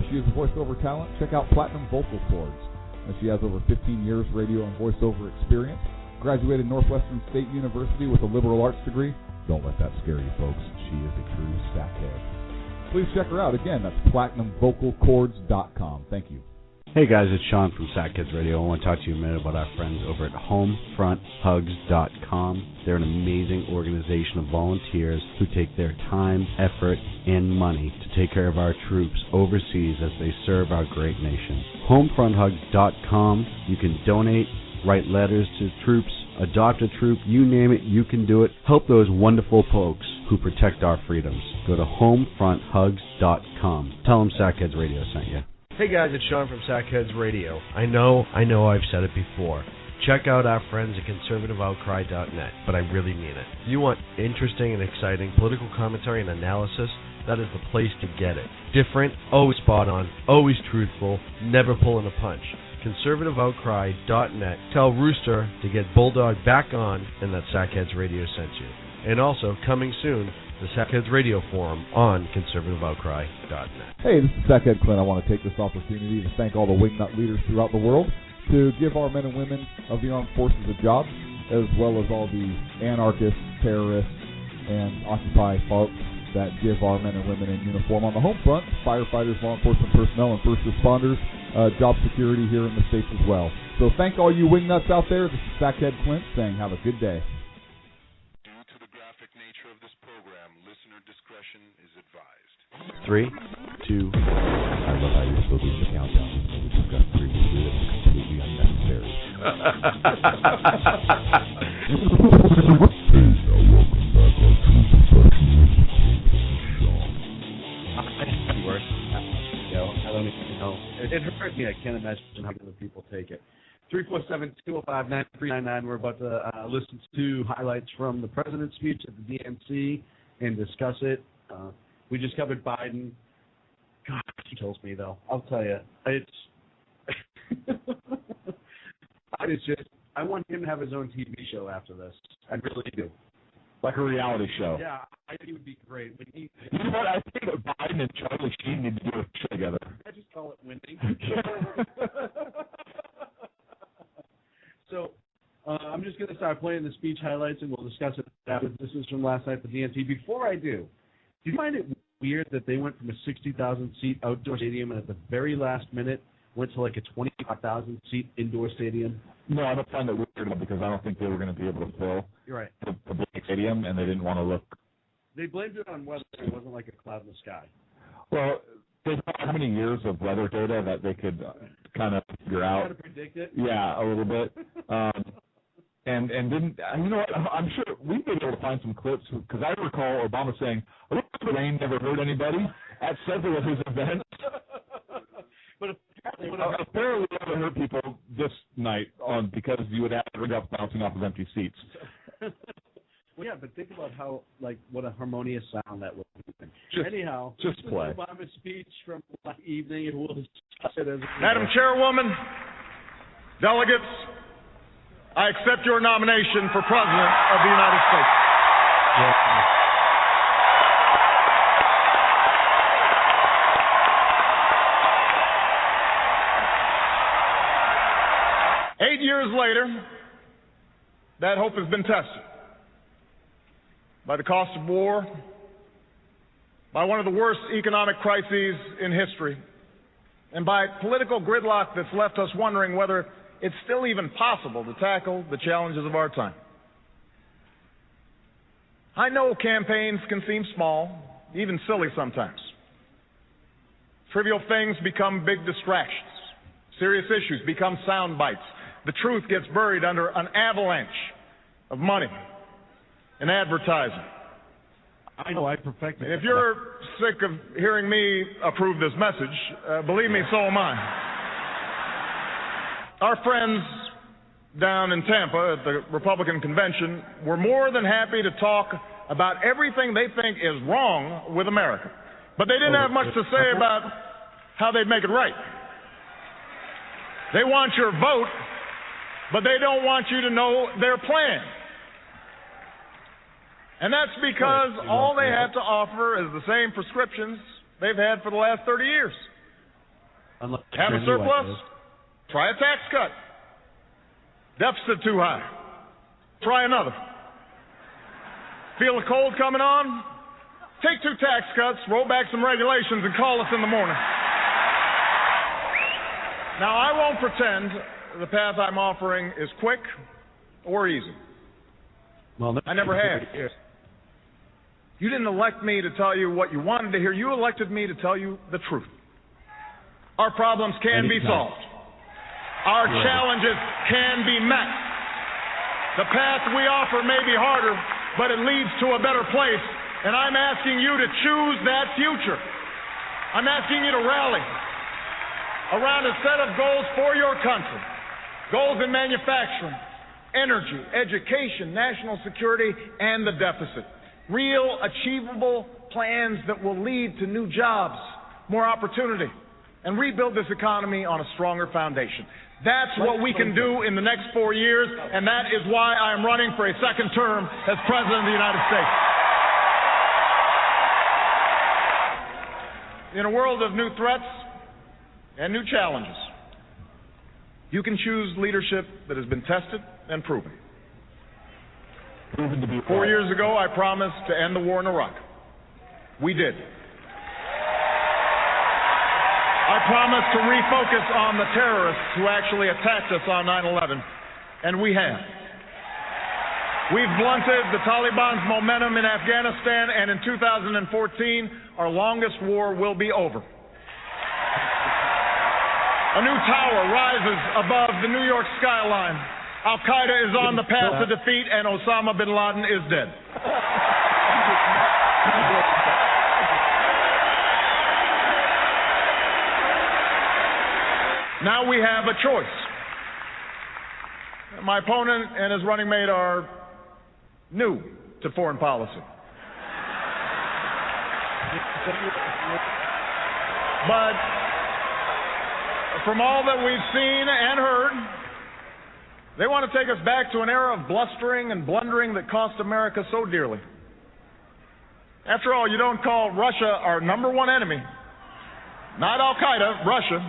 she is a voiceover talent. Check out Platinum Vocal Cords. She has over 15 years radio and voiceover experience. Graduated Northwestern State University with a liberal arts degree. Don't let that scare you, folks. She is a true sackhead. Please check her out. Again, that's PlatinumVocalCords.com. Thank you. Hey guys, it's Sean from Sackheads Radio. I want to talk to you a minute about our friends over at HomefrontHugs.com. They're an amazing organization of volunteers who take their time, effort, and money to take care of our troops overseas as they serve our great nation. HomefrontHugs.com. You can donate, write letters to troops, adopt a troop, you name it, you can do it. Help those wonderful folks who protect our freedoms. Go to HomefrontHugs.com. Tell them Sackheads Radio sent you. Hey guys, it's Sean from Sackheads Radio. I know I've said it before. Check out our friends at conservativeoutcry.net, but I really mean it. If you want interesting and exciting political commentary and analysis, that is the place to get it. Different, always spot on, always truthful, never pulling a punch. conservativeoutcry.net. Tell Rooster to get Bulldog back on and that Sackheads Radio sent you. And also, coming soon, the Sackheads Radio Forum on conservativeoutcry.net. Hey, this is Sackhead Clint. I want to take this opportunity to thank all the wingnut leaders throughout the world to give our men and women of the armed forces a job, as well as all the anarchists, terrorists, and Occupy folks that give our men and women in uniform on the home front, firefighters, law enforcement personnel, and first responders, job security here in the States as well. So thank all you wingnuts out there. This is Sackhead Clint saying have a good day. Discretion is advised. 3, 2. I love how you're still doing the countdown. We discussed previously that it's completely unnecessary. Hey, now welcome back our true professionals. I don't even know. It hurts me. I can't imagine how other people take it. 347-205-9399. We're about to listen to highlights from the president's speech at the DNC and discuss it. We just covered Biden. God, he kills me, though. I'll tell you. It's I want him to have his own TV show after this. I really do. Like a reality show. Yeah, I think it would be great. You know what? I think that Biden and Charlie Sheen need to do a show together. I just call it winning. So I'm just going to start playing the speech highlights, and we'll discuss it after. This is from last night at the DNC. Before I do you find it weird that they went from a 60,000-seat outdoor stadium and at the very last minute went to like a 25,000-seat indoor stadium? No, I don't find it weird because I don't think they were going to be able to fill You're right. the big stadium, and they didn't want to look. They blamed it on weather. It wasn't like a cloud in the sky. Well, they had how many years of weather data that they could kind of figure out. Kind of predict it? Yeah, a little bit. And didn't, you know what, I'm sure we've been able to find some clips, because I recall Obama saying, the rain never hurt anybody at several of his events. But apparently it never hurt people this night because you would have ring up bouncing off of empty seats. Well, yeah, but think about how, what a harmonious sound that would be. Anyhow, just play. Obama's speech from last evening, and we'll discuss it as Madam Chairwoman, delegates, I accept your nomination for President of the United States. Yeah. 8 years later, that hope has been tested by the cost of war, by one of the worst economic crises in history, and by political gridlock that's left us wondering whether it's still even possible to tackle the challenges of our time. I know campaigns can seem small, even silly sometimes. Trivial things become big distractions. Serious issues become sound bites. The truth gets buried under an avalanche of money, in advertising. I know I perfected it. And if you're sick of hearing me approve this message, believe me, so am I. Our friends down in Tampa at the Republican convention were more than happy to talk about everything they think is wrong with America. But they didn't have much to say about how they'd make it right. They want your vote, but they don't want you to know their plan. And that's because all they have to offer is the same prescriptions they've had for the last 30 years. Have a surplus? Try a tax cut. Deficit too high. Try another. Feel the cold coming on? Take 2 tax cuts, roll back some regulations, and call us in the morning. Now, I won't pretend the path I'm offering is quick or easy. Well, I never have. You didn't elect me to tell you what you wanted to hear. You elected me to tell you the truth. Our problems can be solved. Our challenges can be met. The path we offer may be harder, but it leads to a better place. And I'm asking you to choose that future. I'm asking you to rally around a set of goals for your country. Goals in manufacturing, energy, education, national security, and the deficit. Real, achievable plans that will lead to new jobs, more opportunity, and rebuild this economy on a stronger foundation. That's what we can do in the next 4 years, and that is why I am running for a second term as President of the United States. In a world of new threats and new challenges, you can choose leadership that has been tested and proven. 4 years ago, I promised to end the war in Iraq. We did. I promised to refocus on the terrorists who actually attacked us on 9/11, and we have. We've blunted the Taliban's momentum in Afghanistan, and in 2014, our longest war will be over. A new tower rises above the New York skyline. Al-Qaeda is on the path to defeat, and Osama bin Laden is dead. Now we have a choice. My opponent and his running mate are new to foreign policy. But from all that we've seen and heard, they want to take us back to an era of blustering and blundering that cost America so dearly. After all, you don't call Russia our #1 enemy, not Al-Qaeda, Russia,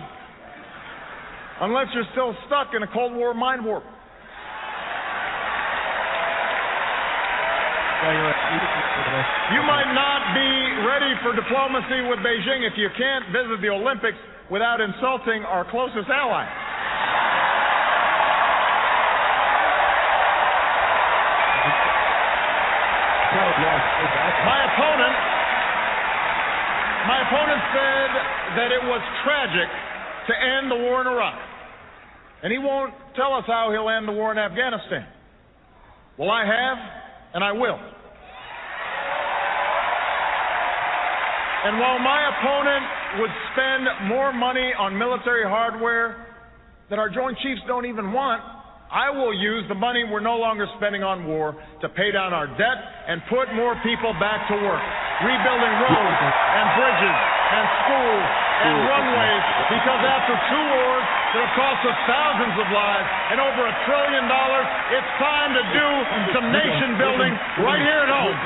unless you're still stuck in a Cold War mind warp. You might not be ready for diplomacy with Beijing if you can't visit the Olympics without insulting our closest ally. My opponent said that it was tragic to end the war in Iraq. And he won't tell us how he'll end the war in Afghanistan. Well, I have, and I will. And while my opponent would spend more money on military hardware that our Joint Chiefs don't even want, I will use the money we're no longer spending on war to pay down our debt and put more people back to work, rebuilding roads and bridges and schools and runways, because after 2 wars that have cost us thousands of lives and over $1 trillion, it's time to do some nation building right here at home.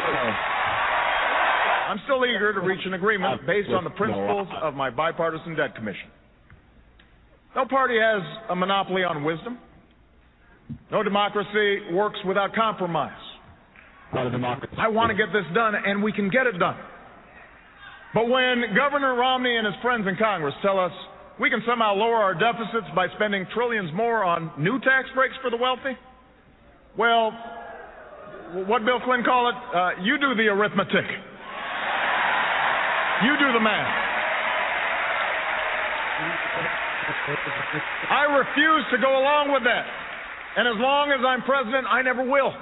I'm still eager to reach an agreement based on the principles of my bipartisan debt commission. No party has a monopoly on wisdom. No democracy works without compromise. Not a democracy. I want to get this done, and we can get it done. But when Governor Romney and his friends in Congress tell us we can somehow lower our deficits by spending trillions more on new tax breaks for the wealthy, well, what Bill Clinton call it? You do the arithmetic. You do the math. I refuse to go along with that. And as long as I'm president, I never will.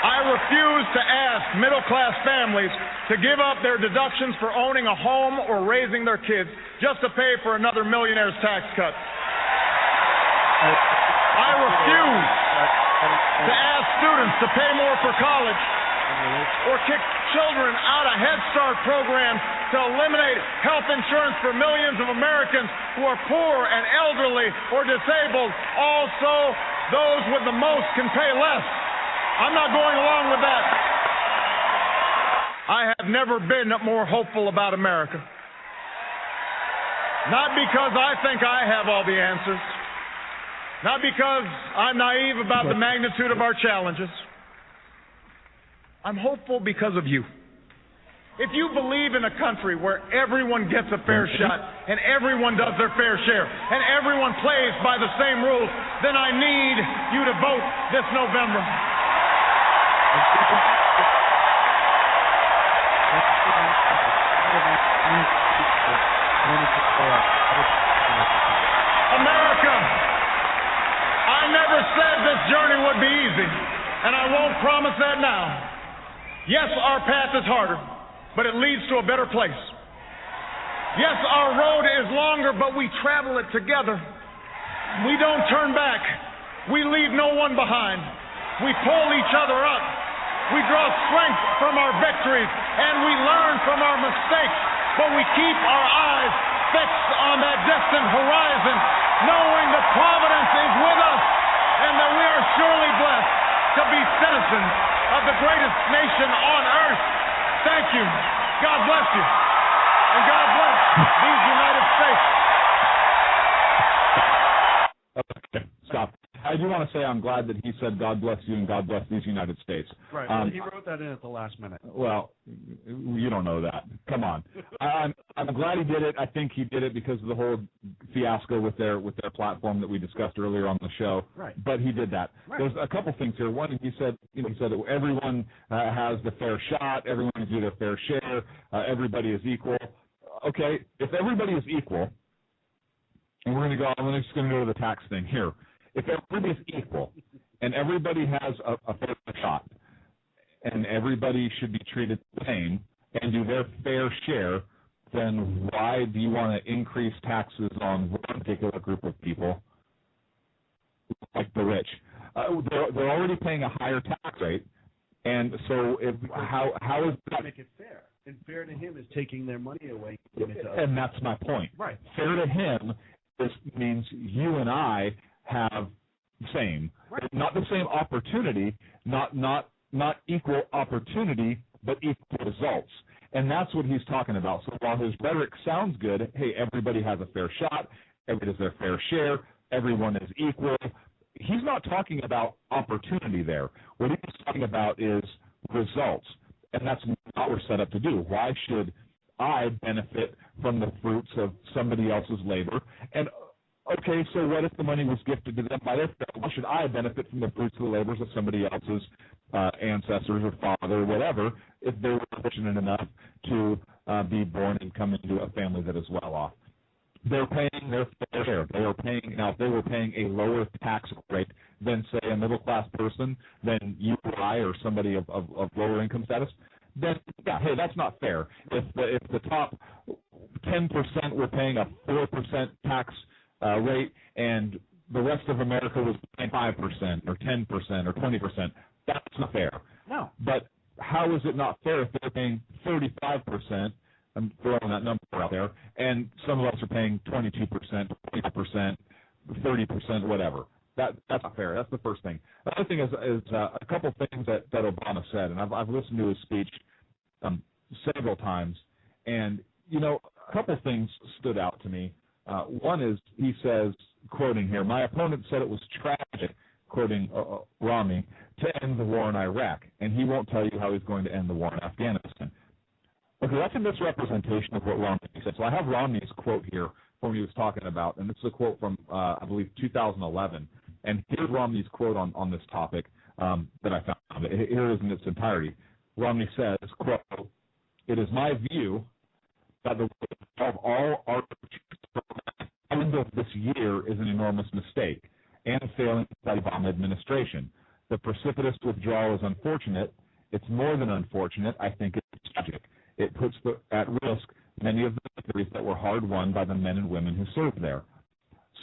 I refuse to ask middle-class families to give up their deductions for owning a home or raising their kids just to pay for another millionaire's tax cut. I refuse to ask students to pay more for college or kick children out of Head Start programs to eliminate health insurance for millions of Americans who are poor and elderly or disabled. Also, those with the most can pay less. I'm not going along with that. I have never been more hopeful about America. Not because I think I have all the answers. Not because I'm naive about the magnitude of our challenges. I'm hopeful because of you. If you believe in a country where everyone gets a fair shot and everyone does their fair share and everyone plays by the same rules, then I need you to vote this November. America, I never said this journey would be easy, and I won't promise that now. Yes, our path is harder, but it leads to a better place. Yes, our road is longer, but we travel it together. We don't turn back. We leave no one behind. We pull each other up. We draw strength from our victories, and we learn from our mistakes, but we keep our eyes fixed on that distant horizon, knowing that Providence is with us and that we are surely blessed to be citizens of the greatest nation on earth. Thank you. God bless you. And God bless these United States. Okay, stop. I do want to say I'm glad that he said God bless you and God bless these United States. Right. He wrote that in at the last minute. Well, you don't know that. Come on. I'm glad he did it. I think he did it because of the whole fiasco with their platform that we discussed earlier on the show. Right. But he did that. Right. There's a couple things here. One, he said that everyone has the fair shot. Everyone can do their fair share. Everybody is equal. Okay, if everybody is equal, and I'm just going to go to the tax thing here. If everybody is equal and everybody has a fair shot and everybody should be treated the same and do their fair share, then why do you want to increase taxes on one particular group of people, like the rich? They're already paying a higher tax rate, and so how is that? Make it fair. And fair to him is taking their money away. And that's my point. Right. Fair to him means you and I have same, right. Not the same opportunity, not equal opportunity, but equal results. And that's what he's talking about. So while his rhetoric sounds good, hey, everybody has a fair shot, everybody has their fair share, everyone is equal, he's not talking about opportunity there. What he's talking about is results. And that's not what we're set up to do. Why should I benefit from the fruits of somebody else's labor? And okay, so what if the money was gifted to them by their family? Why should I benefit from the fruits of the labors of somebody else's ancestors or father or whatever if they were fortunate enough to be born and come into a family that is well off? They're paying their fair share. They are paying, now if they were paying a lower tax rate than, say, a middle-class person, than you or I or somebody of lower income status, then, yeah, hey, that's not fair. If the top 10% were paying a 4% tax rate, and the rest of America was paying 5% or 10% or 20%. That's not fair. No. But how is it not fair if they're paying 35%? I'm throwing that number out there, and some of us are paying 22%, 20%, 30%, whatever. That's not fair. That's the first thing. The other thing is a couple things that Obama said, and I've listened to his speech several times, and a couple things stood out to me. One is he says, quoting here, "My opponent said it was tragic," quoting Romney, "to end the war in Iraq, and he won't tell you how he's going to end the war in Afghanistan." Okay, that's a misrepresentation of what Romney said. So I have Romney's quote here from what he was talking about, and this is a quote from, I believe, 2011. And here's Romney's quote on this topic that I found. Here it is in its entirety. Romney says, quote, "It is my view that the of all our end of this year is an enormous mistake and failing by the Obama administration. the precipitous withdrawal is unfortunate. It's more than unfortunate. I think it's tragic. It puts at risk many of the victories that were hard won by the men and women who served there.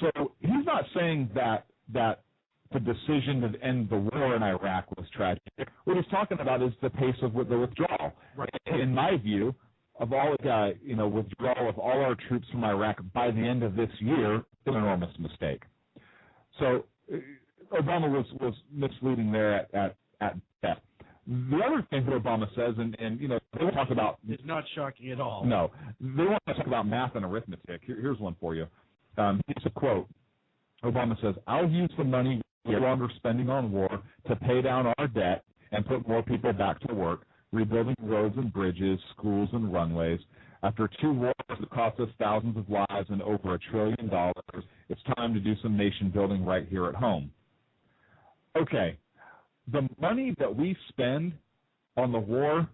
So he's not saying that the decision to end the war in Iraq was tragic. What he's talking about is the pace of the withdrawal. Right. In my view, of all withdrawal of all our troops from Iraq by the end of this year is an enormous mistake. So Obama was misleading there at best. The other thing that Obama says, and they want to talk about... It's not shocking at all. No. They want to talk about math and arithmetic. Here's one for you. It's a quote. Obama says, "I'll use the money we're no longer spending on war to pay down our debt and put more people back to work, rebuilding roads and bridges, schools and runways. After 2 wars that cost us thousands of lives and over $1 trillion, it's time to do some nation building right here at home." Okay. The money that we spend on the war,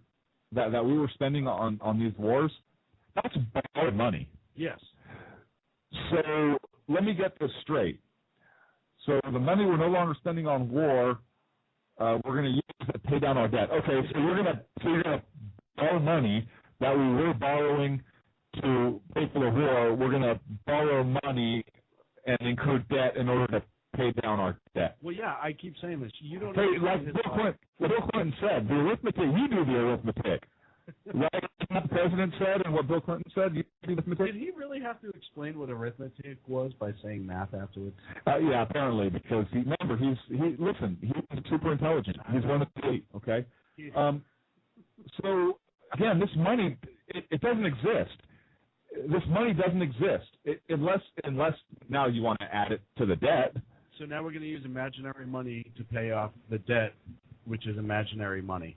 that we were spending on these wars, that's borrowed money. Yes. So let me get this straight. So the money we're no longer spending on war, we're going to use to pay down our debt. Okay, so you're going to borrow money that we were borrowing to pay for the war. We're going to borrow money and incur debt in order to pay down our debt. Well, yeah, I keep saying this. You don't. Hey, like Bill Clinton said, the arithmetic. You do the arithmetic. Right? What the president said and what Bill Clinton said. You do the arithmetic. Did he really have to explain what arithmetic was by saying math afterwards? Yeah, apparently, because he's super intelligent. He's one of the 8. Okay. So again, this money it doesn't exist. This money doesn't exist unless now you want to add it to the debt. So now we're going to use imaginary money to pay off the debt, which is imaginary money.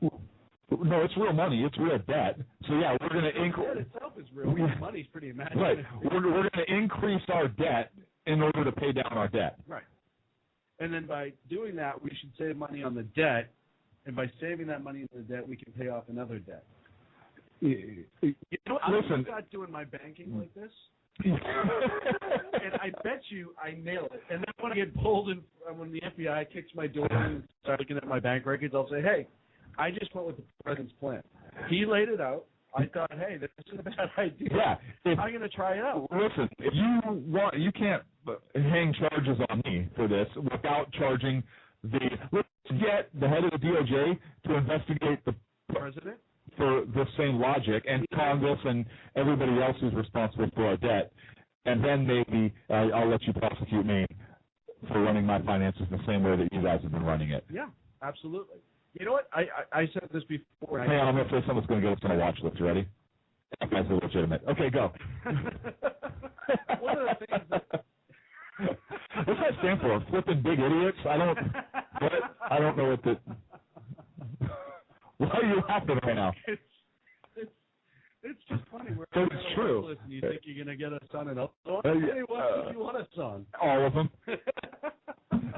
No, it's real money. It's real debt. So yeah, we're going to increase. The debt itself is real. Money's pretty imaginary. Right. We're going to increase our debt in order to pay down our debt. Right. And then by doing that, we should save money on the debt, and by saving that money on the debt, we can pay off another debt. You know, I'm not doing my banking like this. And I bet you I nail it. And then when I get pulled and when the FBI kicks my door and start looking at my bank records, I'll say, "Hey, I just went with the president's plan. He laid it out. I thought, hey, this isn't a bad idea. Yeah, I'm going to try it out." Listen, if you can't hang charges on me for this without charging let's get the head of the DOJ to investigate the president for the same logic, and Congress and everybody else who's responsible for our debt, and then maybe I'll let you prosecute me for running my finances the same way that you guys have been running it. Yeah, absolutely. You know what? I said this before. Hang on, I'm going to say something that's going to get us on a watch list. You ready? You guys are legitimate. Okay, go. One of the things that... What's that stand for? Flipping big idiots? I don't know what the... Why are you laughing right now? It's just funny. So it's true. And you think you're going to get a son and hey, what if you want a son? All of them.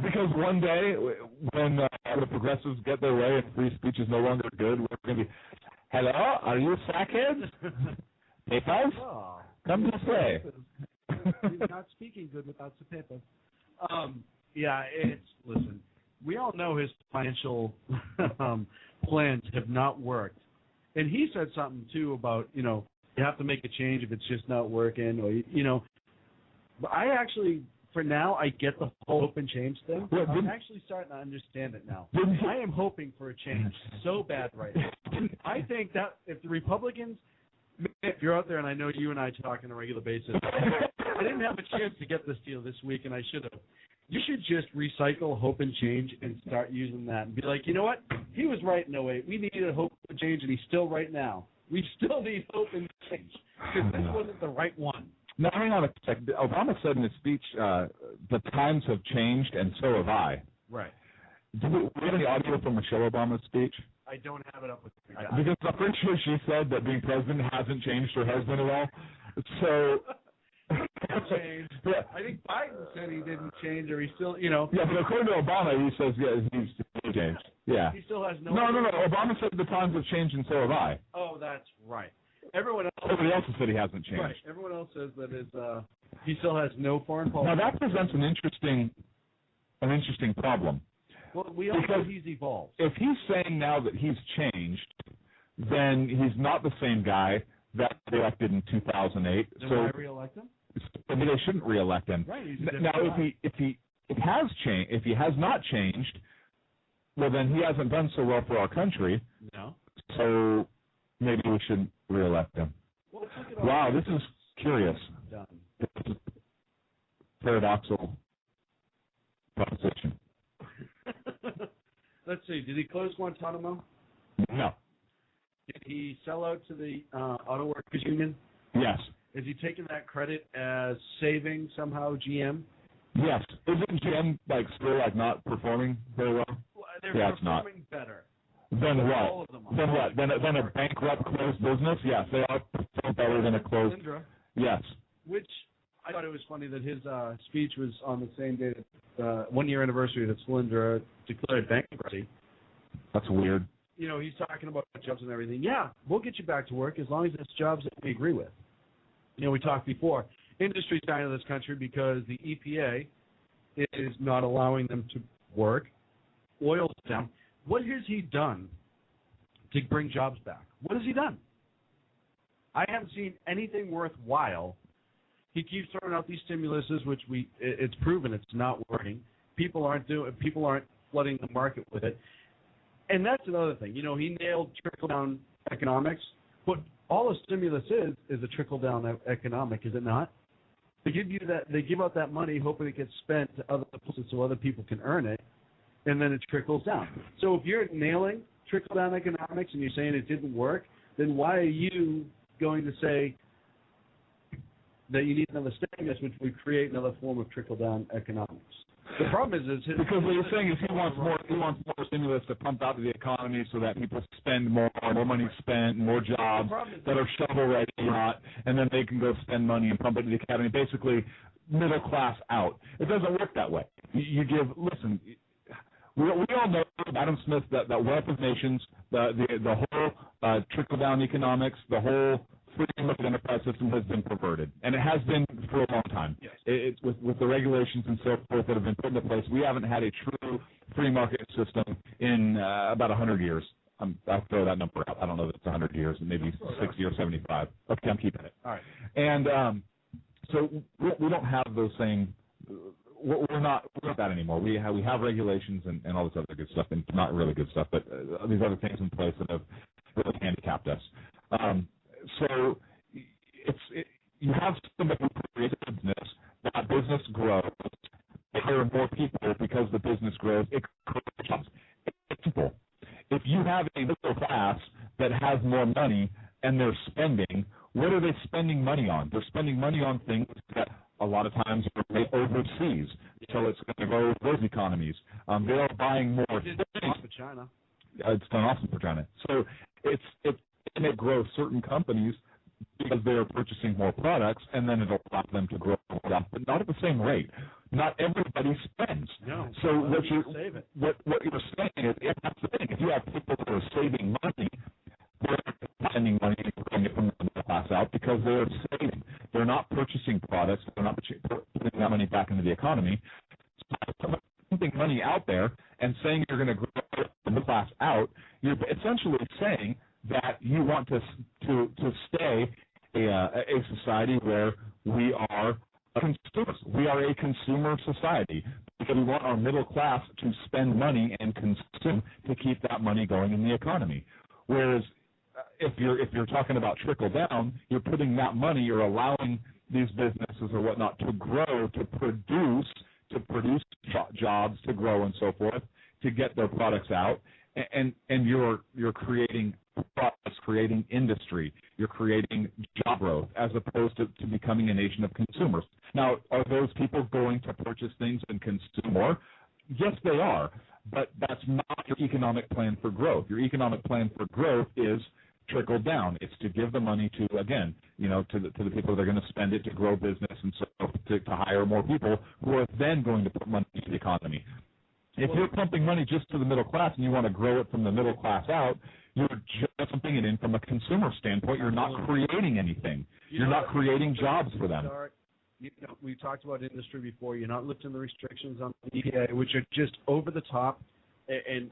Because one day, when the progressives get their way and free speech is no longer good, we're going to be, "Hello, are you sackheads? Papers? Oh, come to play." He's not speaking good without the papers. Listen, we all know his financial plans have not worked. And he said something, too, about, you have to make a change if it's just not working, or, But I actually, for now, I get the whole hope and change thing. I'm actually starting to understand it now. I am hoping for a change so bad right now. I think that if the Republicans, if you're out there, and I know you and I talk on a regular basis, I didn't have a chance to get this deal this week, and I should have. You should just recycle hope and change and start using that and be like, you know what? He was right in 08. We needed a hope and change, and he's still right now. We still need hope and change because this wasn't the right one. Now, hang on a second. Obama said in his speech, the times have changed, and so have I. Right. Do we have any audio from Michelle Obama's speech? I don't have it up with me. Because I'm pretty sure she said that being president hasn't changed her husband at all. So... changed. Yeah. I think Biden said he didn't change, or he still, Yeah, but according to Obama, he says, he's still changed. Yeah. He still has no... No. Obama said the times have changed, and so have I. Oh, that's right. Everybody else has said he hasn't changed. Right. Everyone else says that he still has no foreign policy. Now, that presents an interesting an interesting problem. Well, we all know he's evolved. If he's saying now that he's changed, then he's not the same guy that they elected in 2008. Then so why re-elect him? Maybe they shouldn't re-elect him. Right, he's a different now, guy. if he has changed, if he has not changed, well, then he hasn't done so well for our country. No. So maybe we shouldn't re-elect him. Well, look at all Wow, this is curious. done. This is paradoxical proposition. Let's see. Did he close Guantanamo? No. Did he sell out to the Auto Workers Union? Yes. Is he taking that credit as saving somehow GM? Yes. Isn't GM still not performing very well? They're it's not. performing better. Then All what? of them are. Then what? Then a bankrupt closed business? Yes, they are performing better than a closed. Solyndra, Yes. which I thought it was funny that his speech was on the same day, 1 year anniversary that Solyndra declared bankruptcy. That's weird. You know, he's talking about jobs and everything. Yeah, we'll get you back to work as long as it's jobs that we agree with. You know, we talked before. Industry's dying in this country because the EPA is not allowing them to work. Oil's down. What has he done to bring jobs back? What has he done? I haven't seen anything worthwhile. He keeps throwing out these stimuluses, which it's proven it's not working. People aren't flooding the market with it. And that's another thing. You know, he nailed trickle-down economics, but all a stimulus is a trickle-down economic, is it not? They give out that money hoping it gets spent to other places so other people can earn it, and then it trickles down. So if you're nailing trickle-down economics and you're saying it didn't work, then why are you going to say that you need another stimulus, which would create another form of trickle-down economics? The problem is because what you're saying is he wants more stimulus to pump out to the economy so that people spend more money spent, more jobs that are shovel ready, and then they can go spend money and pump it to the economy. Basically, middle class out. It doesn't work that way. Listen. We all know, Adam Smith, that wealth of nations, the whole trickle-down economics, the whole free market enterprise system has been perverted, and it has been for a long time. Yes. It's with the regulations and so forth that have been put into place. We haven't had a true free market system in about 100 years. I'll throw that number out. I don't know if it's 100 years, maybe 60 or 75. Okay, I'm keeping it. All right. And so we don't have those same. We're not that anymore. We have regulations and all this other good stuff, and not really good stuff, but these other things in place that have really handicapped us. So you have somebody who creates a business. That business grows. They hire more people because the business grows. It creates jobs. It's simple. If you have a middle class that has more money and they're spending, what are they spending money on? They're spending money on things that a lot of times are made overseas, so it's going to go with those economies. They are buying more things. For China. It's done awesome for China. So it may grow certain companies because they are purchasing more products, and then it'll allow them to grow more, but not at the same rate. Not everybody spends. No. So what you're saying is, that's the thing. If you have people that are saving money, they're spending money and growing it from the middle class out because they're saving. They're not purchasing products. They're not putting that money back into the economy. So pumping money out there and saying you're going to grow the middle class out, you're essentially saying that you want to stay a society where we are consumers. We are a consumer society because we want our middle class to spend money and consume to keep that money going in the economy. Whereas if you're talking about trickle down, you're putting that money, you're allowing these businesses or whatnot to grow, to produce jobs, to grow and so forth, to get their products out, and you're creating products, creating industry, you're creating job growth as opposed to becoming a nation of consumers. Now, are those people going to purchase things and consume more? Yes, they are, but that's not your economic plan for growth. Your economic plan for growth is trickle down. It's to give the money to, again, to the people that are going to spend it to grow business and so to hire more people who are then going to put money into the economy. If you're pumping money just to the middle class and you want to grow it from the middle class out, you're just pumping it in from a consumer standpoint. You're not creating anything. You're not creating jobs for them. we talked about industry before. You're not lifting the restrictions on the EPA, which are just over the top, and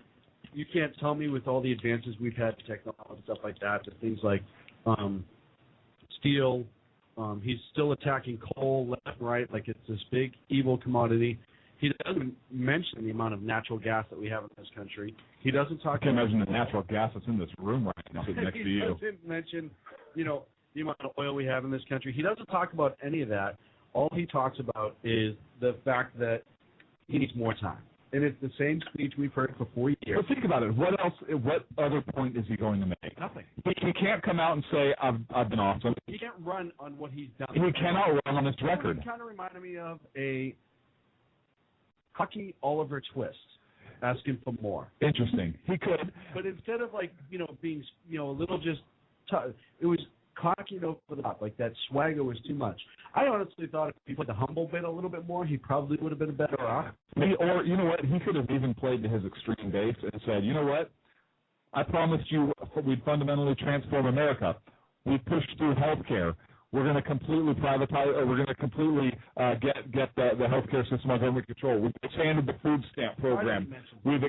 you can't tell me with all the advances we've had in technology and stuff like that, things like steel. He's still attacking coal left and right like it's this big evil commodity. He doesn't mention the amount of natural gas that we have in this country. He doesn't talk. I can imagine the natural gas that's in this room right now, sitting next to you. He doesn't mention, the amount of oil we have in this country. He doesn't talk about any of that. All he talks about is the fact that he needs more time. And it's the same speech we've heard for 4 years. But think about it. What other point is he going to make? Nothing. He can't come out and say, I've been awesome. He can't run on what he's done. He cannot run on this record. He kind of reminded me of a cocky Oliver Twist asking for more. Interesting. He could. But instead of being a little just it was cocky over the top. Like that swagger was too much. I honestly thought if he played the humble bit a little bit more, he probably would have been better off. Or you know what? He could have even played to his extreme base and said, you know what? I promised you we'd fundamentally transform America. We pushed through health care. We're going to completely privatize, or we're going to completely get the healthcare system under government control. We've expanded the food stamp program. We've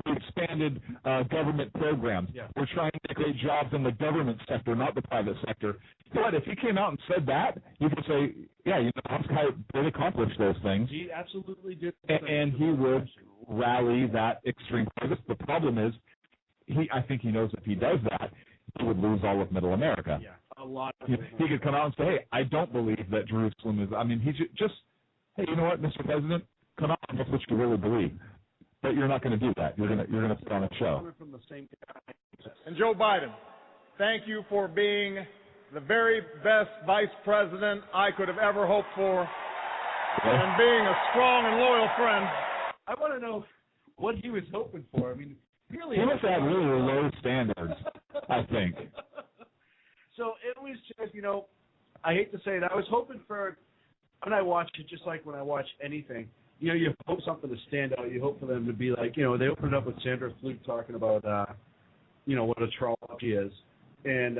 expanded government programs. Yeah. We're trying to create jobs in the government sector, not the private sector. But if he came out and said that, you could say, yeah, this guy did accomplish those things. He absolutely did. And he would rally that extreme purpose. The problem is, I think he knows if he does that, he would lose all of Middle America. Yeah. A lot of he could come out and say, hey, I don't believe that Jerusalem is, he's just, hey, you know what, Mr. President, come out and that's what you really believe. But you're not going to do that. You're going to put on a show. From the same and Joe Biden, thank you for being the very best vice president I could have ever hoped for, and being a strong and loyal friend. I want to know what he was hoping for. Really, he must have really low standards, I think. So it was just, I hate to say it, I was hoping for, when I watch it, just like when I watch anything, you hope something to stand out. You hope for them to be like, they opened up with Sandra Fluke talking about, what a troll she is. And,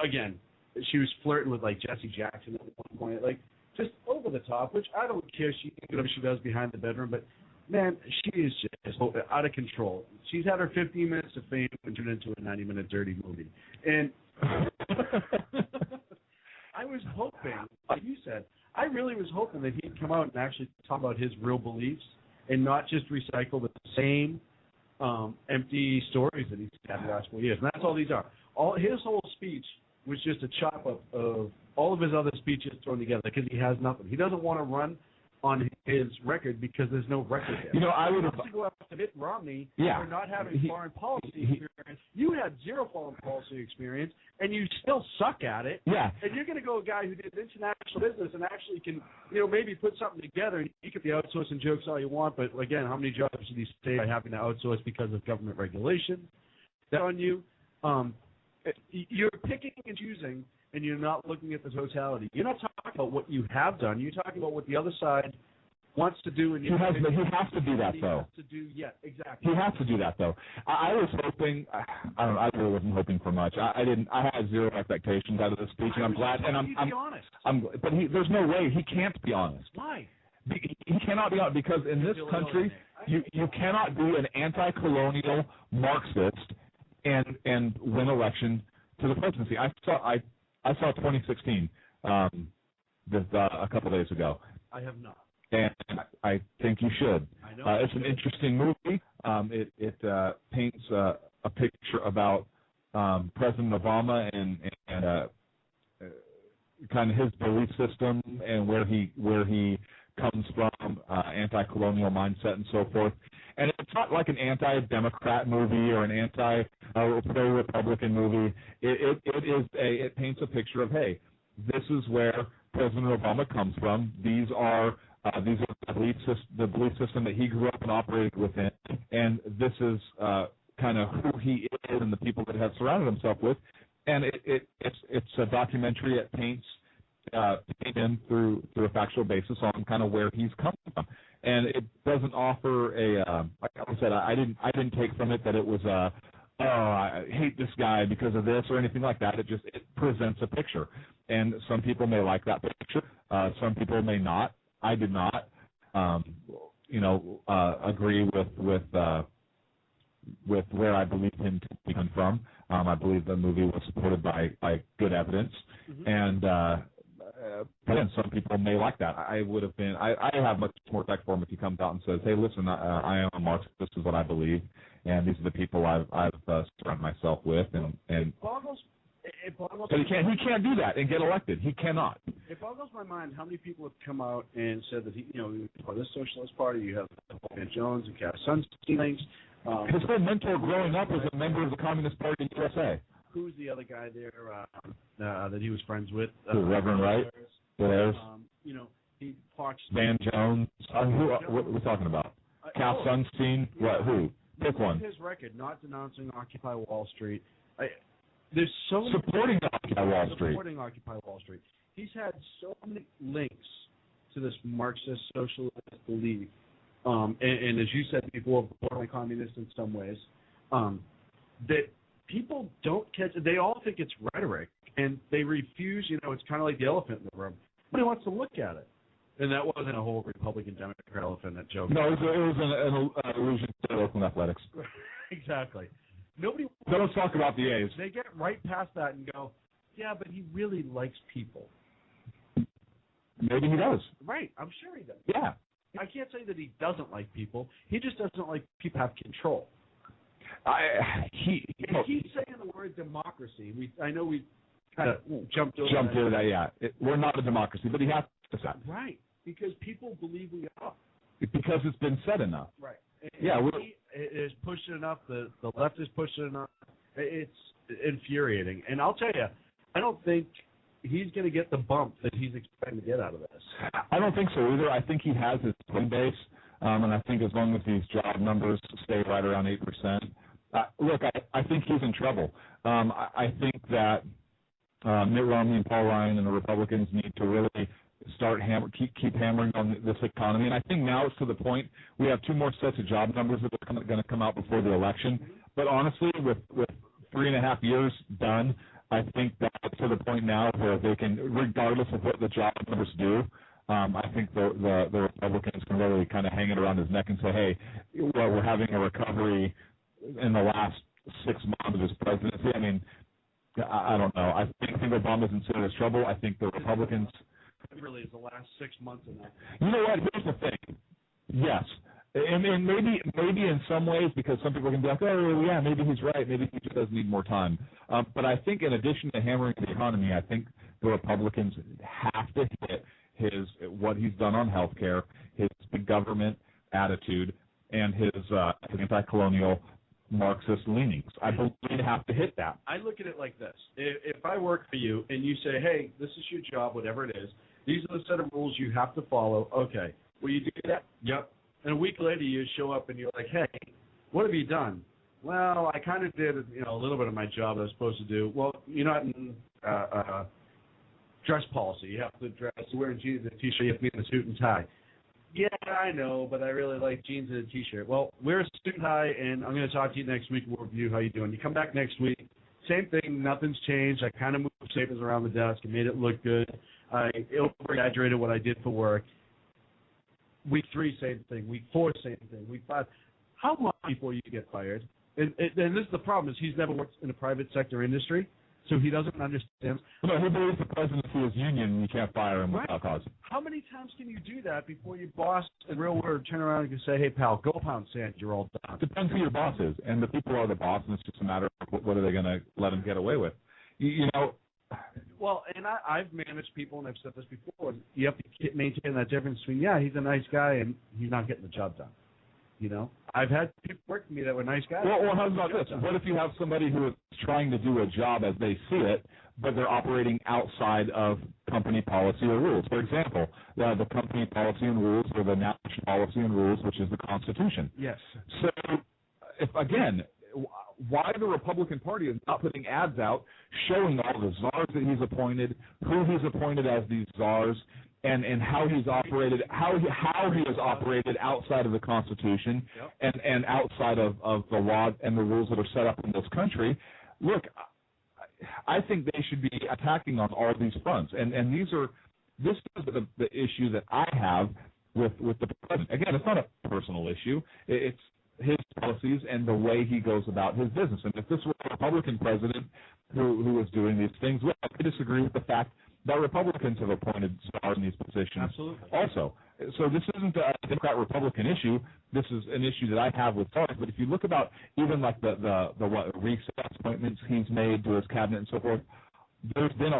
again, she was flirting with, Jesse Jackson at one point, just over the top, which I don't care. She can do whatever she does behind the bedroom, but man, she is just out of control. She's had her 15 minutes of fame and turned into a 90-minute dirty movie. And I was hoping, like you said, I really was hoping that he'd come out and actually talk about his real beliefs and not just recycle the same empty stories that he's had the last 4 years. And that's all these are. His whole speech was just a chop-up of all of his other speeches thrown together because he has nothing. He doesn't want to run on his record because there's no record there. I would have to go after Mitt Romney for not having foreign policy experience. You had zero foreign policy experience, and you still suck at it. Yeah. And you're going to go a guy who did international business and actually can, maybe put something together. And you could be outsourcing jokes all you want, but again, how many jobs did he say by having to outsource because of government regulation? That's on you. You're picking and choosing, and you're not looking at the totality. You're not talking about what you have done. You're talking about what the other side wants to do. And he has to do that, though. Exactly. He has to do that, though. I was hoping. I don't know. I really wasn't hoping for much. I didn't. I had zero expectations out of this speech, and I'm glad. And I'm honest. But there's no way he can't be honest. Why? He cannot be honest because in this country, you cannot be an anti-colonial Marxist and win election to the presidency. I saw 2016 a couple days ago. I have not. And I think you should. I know. It's an interesting movie. It paints a picture about President Obama and kind of his belief system and where he comes from, anti-colonial mindset and so forth. And it's not like an anti-Democrat movie or an anti-pro-Republican movie. It paints a picture of, hey, this is where President Obama comes from. These are the belief system that he grew up and operated within, and this is kind of who he is and the people that have surrounded himself with. And it's a documentary. It paints him through a factual basis on kind of where he's come from, and it doesn't offer like I said, I didn't take from it that it was I hate this guy because of this or anything like that. It presents a picture, and some people may like that picture. Some people may not. I did not, agree with where I believe him to be coming from. I believe the movie was supported by good evidence, and again, some people may like that. I would have been. I have much more respect for him if he comes out and says, "Hey, listen, I am a Marxist. This is what I believe, and these are the people I've surrounded myself with." And but he can't do that and get elected. He cannot. It boggles my mind how many people have come out and said that he was part of the Socialist Party. You have Ben Jones and Cass Sunstein. His whole mentor growing up was a member of the Communist Party in USA. Who's the other guy there that he was friends with? Reverend Wright. There's. He talks. Van Jones. What are we talking about? Cass Sunstein. What? Who? Pick one. His record, not denouncing Occupy Wall Street. There's so many supporting Occupy Wall Street. Supporting Occupy Wall Street. He's had so many links to this Marxist socialist belief, and as you said before, borderline communist in some ways, that people don't catch. They all think it's rhetoric, and they refuse. It's kind of like the elephant in the room. Nobody wants to look at it. And that wasn't a whole Republican Democrat elephant that joke. No, it was an allusion to Oakland athletics. Exactly. Nobody. Don't talk about the A's. They get right past that and go, yeah, but he really likes people. Maybe he does. Right. I'm sure he does. Yeah. I can't say that he doesn't like people. He just doesn't like people have control. He keeps saying the word democracy. I know we kind of jumped over that. Yeah. We're not a democracy, but he has to say that. Right. Because people believe we are. Because it's been said enough. Right. Yeah, he is pushing enough. The left is pushing enough. It's infuriating. And I'll tell you, I don't think he's going to get the bump that he's expecting to get out of this. I don't think so either. I think he has his twin base, and I think as long as these job numbers stay right around 8%, look, I think he's in trouble. I think that Mitt Romney and Paul Ryan and the Republicans need to really start keep hammering on this economy. And I think now it's to the point we have 2 more sets of job numbers that are going to come out before the election. But honestly, with 3.5 years done, I think that's to the point now where they can, regardless of what the job numbers do, I think the Republicans can really kind of hang it around his neck and say, hey, well, we're having a recovery in the last 6 months of his presidency. I mean, I don't know. I think Obama's in serious trouble. I think the Republicans... It really is the last 6 months of that. You know what? Here's the thing. Yes. And maybe in some ways, because some people can be like, oh, yeah, maybe he's right. Maybe he just does need more time. But I think in addition to hammering the economy, I think the Republicans have to hit what he's done on health care, his big government attitude, and his anti-colonial Marxist leanings. I believe they have to hit that. I look at it like this. If I work for you and you say, hey, this is your job, whatever it is, these are the set of rules you have to follow. Okay. Will you do that? Yep. And a week later you show up and you're like, hey, what have you done? Well, I kind of did a little bit of my job I was supposed to do. Well, you're not in dress policy. You have to dress, wearing jeans and a T-shirt. You have to be in a suit and tie. Yeah, I know, but I really like jeans and a T-shirt. Well, wear a suit and tie, and I'm going to talk to you next week. We'll review how you're doing. You come back next week. Same thing. Nothing's changed. I kind of moved papers around the desk and made it look good. I over-exaggerated what I did for work. Week 3, same thing. Week 4, same thing. Week 5. How long before you get fired? And this is the problem, is he's never worked in a private sector industry, so he doesn't understand. No, he believes the presidency is union and you can't fire him without cause. How many times can you do that before your boss, in real word, turn around and can say, hey, pal, go pound sand, you're all done? Depends who your boss is, and the people are the boss, and it's just a matter of what are they going to let him get away with. You know. Well, and I've managed people, and I've said this before, you have to maintain that difference between, yeah, he's a nice guy, and he's not getting the job done. You know, I've had people work for me that were nice guys. Well, how about this? What if you have somebody who is trying to do a job as they see it, but they're operating outside of company policy or rules? For example, the company policy and rules or the national policy and rules, which is the Constitution. Yes. So, why the Republican Party is not putting ads out showing all the czars that he's appointed, who he's appointed as these czars, and how he's operated, how he has operated outside of the Constitution, and outside of the law and the rules that are set up in this country. Look, I think they should be attacking on all these fronts, and this is the issue that I have with the president. Again, it's not a personal issue. It's his policies and the way he goes about his business. And if this were a Republican president who was doing these things, well, I disagree with the fact that Republicans have appointed stars in these positions. Absolutely. Also. So this isn't a Democrat-Republican issue. This is an issue that I have with stars. But if you look about even like the recess appointments he's made to his cabinet and so forth, there's been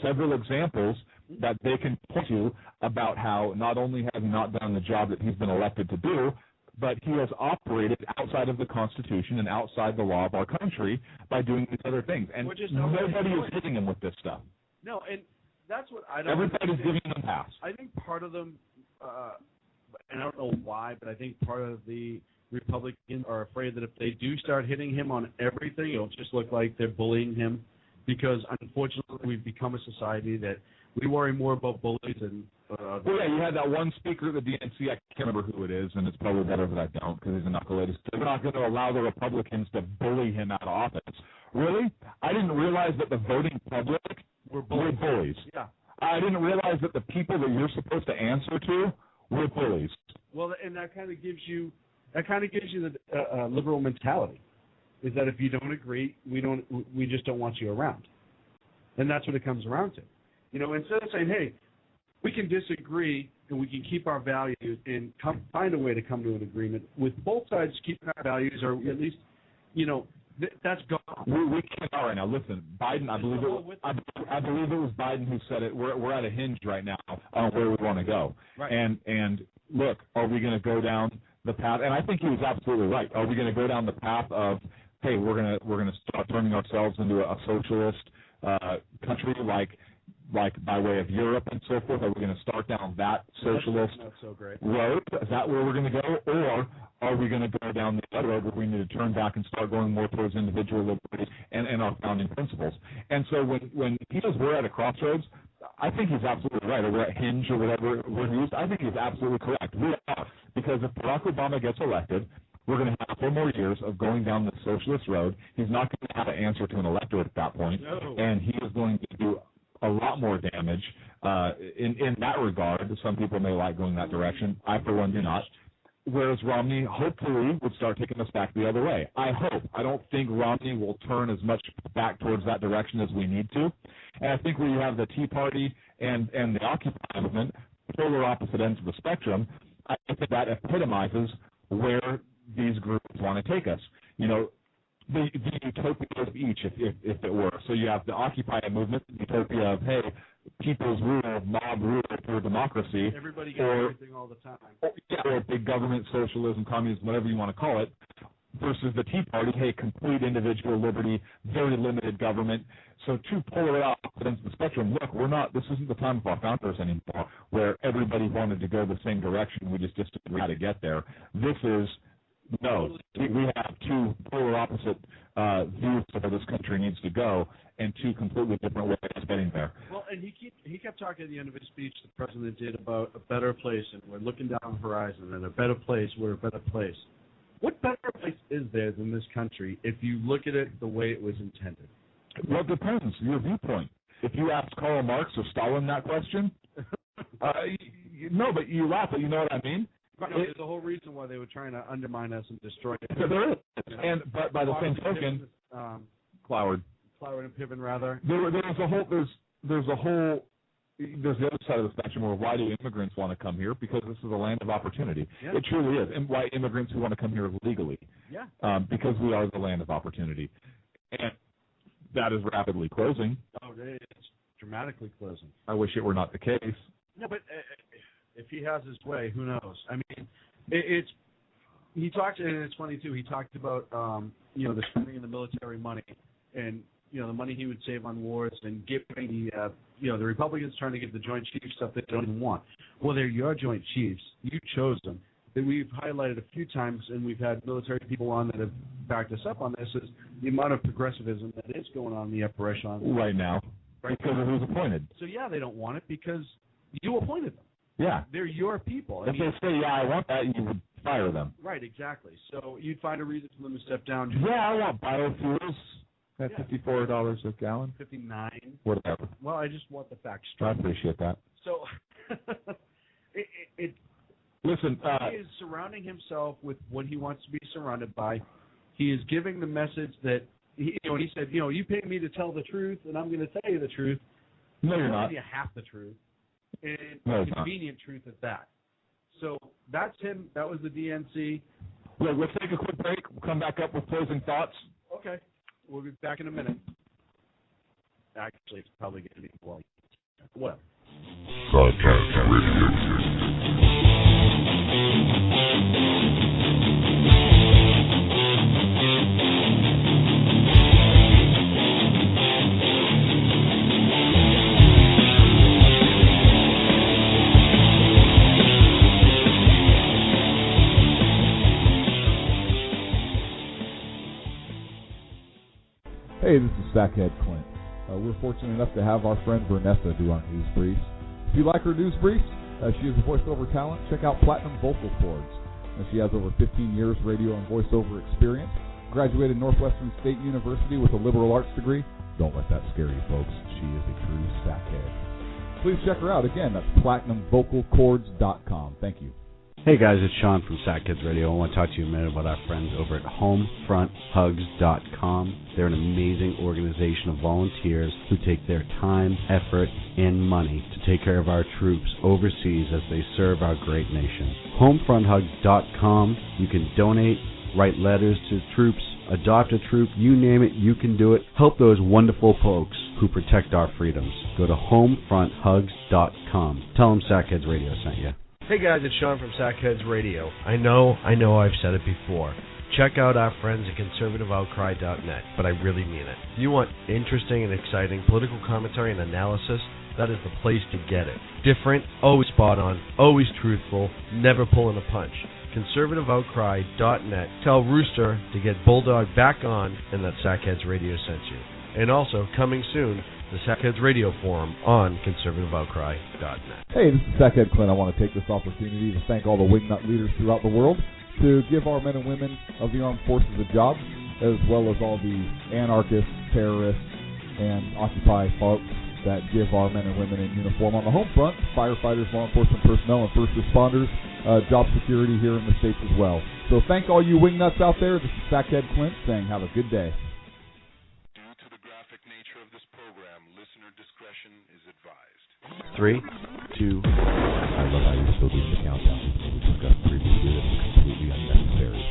several examples that they can point to about how not only has he not done the job that he's been elected to do, but he has operated outside of the Constitution and outside the law of our country by doing these other things. And nobody is hitting him with this stuff. No, and that's what I don't Everybody's understand. giving them pass. I think part of them, and I don't know why, but I think part of the Republicans are afraid that if they do start hitting him on everything, it'll just look like they're bullying him. Because unfortunately, we've become a society that we worry more about bullies than. Well, yeah, you had that one speaker at the DNC. I can't remember who it is, and it's probably better that I don't because he's a knucklehead. They're not going to allow the Republicans to bully him out of office. Really? I didn't realize that the voting public were bullies. Yeah. I didn't realize that the people that you're supposed to answer to were bullies. Well, and that kind of gives you the liberal mentality. Is that if you don't agree, we just don't want you around, and that's what it comes around to. You know, instead of saying, hey, we can disagree and we can keep our values and find a way to come to an agreement with both sides keeping our values, or at least, you know, that's gone. We can't right now. Listen, Biden. I believe it was Biden who said it. We're at a hinge right now on where we want to go. Right. And look, are we going to go down the path? And I think he was absolutely right. Are we going to go down the path of, hey, we're gonna start turning ourselves into a socialist country like by way of Europe and so forth? Are we going to start down that socialist road? Is that where we're going to go? Or are we going to go down the other road where we need to turn back and start going more towards individual liberty and our founding principles? And so when he says we're at a crossroads, I think he's absolutely right. Or we're at hinge or whatever word he used. I think he's absolutely correct. We are. Because if Barack Obama gets elected, we're going to have 4 more years of going down the socialist road. He's not going to have an answer to an electorate at that point, and he is going to do a lot more damage in that regard. Some people may like going that direction. I, for one, do not. Whereas Romney, hopefully, would start taking us back the other way. I hope. I don't think Romney will turn as much back towards that direction as we need to. And I think when you have the Tea Party and the Occupy movement, polar opposite ends of the spectrum, I think that epitomizes where these groups want to take us. You know, the utopia of each, if it were. So you have the Occupy movement, the utopia of, hey, people's rule, mob rule for democracy. Everybody gets everything all the time. Or big government, socialism, communism, whatever you want to call it, versus the Tea Party, hey, complete individual liberty, very limited government. So two polar opposite ends of the spectrum. Look, this isn't the time of our founders anymore, where everybody wanted to go the same direction. We just didn't how to get there. This is, no, we have two polar opposite views of where this country needs to go, and two completely different ways of getting there. Well, and he kept talking at the end of his speech, the president did, about a better place, and we're looking down the horizon, and a better place, we're a better place. What better place is there than this country if you look at it the way it was intended? Well, it depends, your viewpoint. If you ask Karl Marx or Stalin that question, no, but you laugh, but you know what I mean? No, there's a whole reason why they were trying to undermine us and destroy us. There is, but by the same token, Cloward and Piven, rather. There's the other side of the spectrum where why do immigrants want to come here? Because this is a land of opportunity. Yeah. It truly is. And why immigrants who want to come here legally? Yeah. Because we are the land of opportunity. And that is rapidly closing. Oh, it's dramatically closing. I wish it were not the case. No, but if he has his way, who knows? I mean, he talked, and it's funny too. He talked about the spending of the military money, and the money he would save on wars, and giving the Republicans trying to give the Joint Chiefs stuff they don't even want. Well, they're your Joint Chiefs. You chose them. That we've highlighted a few times, and we've had military people on that have backed us up on this, is the amount of progressivism that is going on in the upper echelon right now, because of who's appointed. So yeah, they don't want it because you appointed them. Yeah. They're your people. If they say, yeah, I want that, you would fire them. Right, exactly. So you'd find a reason for them to step down. Yeah, I want biofuels. At $54 a gallon? 59. Whatever. Well, I just want the facts I straight. appreciate that. So, Listen, he is surrounding himself with what he wants to be surrounded by. He is giving the message that, he said, you pay me to tell the truth, and I'm going to tell you the truth. No, you're I'm not. telling you half the truth, and No, it's not. convenient truth at that. So that's him. That was the DNC. Look, let's take a quick break. We'll come back up with closing thoughts. Okay. We'll be back in a minute. Actually, it's probably going to be well. What? Hey, this is Sackhead Clint. We're fortunate enough to have our friend Vanessa do our news briefs. If you like her news briefs, she is a voiceover talent. Check out Platinum Vocal Cords. She has over 15 years radio and voiceover experience. Graduated Northwestern State University with a liberal arts degree. Don't let that scare you, folks. She is a true sackhead. Please check her out. Again, that's PlatinumVocalCords.com. Thank you. Hey guys, it's Sean from Sackheads Radio. I want to talk to you a minute about our friends over at HomefrontHugs.com. They're an amazing organization of volunteers who take their time, effort, and money to take care of our troops overseas as they serve our great nation. HomefrontHugs.com. You can donate, write letters to troops, adopt a troop, you name it, you can do it. Help those wonderful folks who protect our freedoms. Go to HomefrontHugs.com. Tell them Sackheads Radio sent you. Hey guys, it's Sean from Sackheads Radio. I know I've said it before. Check out our friends at conservativeoutcry.net, but I really mean it. If you want interesting and exciting political commentary and analysis, that is the place to get it. Different, always spot on, always truthful, never pulling a punch. conservativeoutcry.net. Tell Rooster to get Bulldog back on and that Sackheads Radio sent you. And also, coming soon, the Sackheads Radio Forum on conservativeoutcry.net. Hey, this is Sackhead Clint. I want to take this opportunity to thank all the wingnut leaders throughout the world to give our men and women of the armed forces a job, as well as all the anarchists, terrorists, and Occupy folks that give our men and women in uniform on the home front, firefighters, law enforcement personnel, and first responders, job security here in the States as well. So thank all you wingnuts out there. This is Sackhead Clint saying have a good day. Is advised. 3, 2. I love how you're still doing the countdown. We discussed previously that it's completely unnecessary.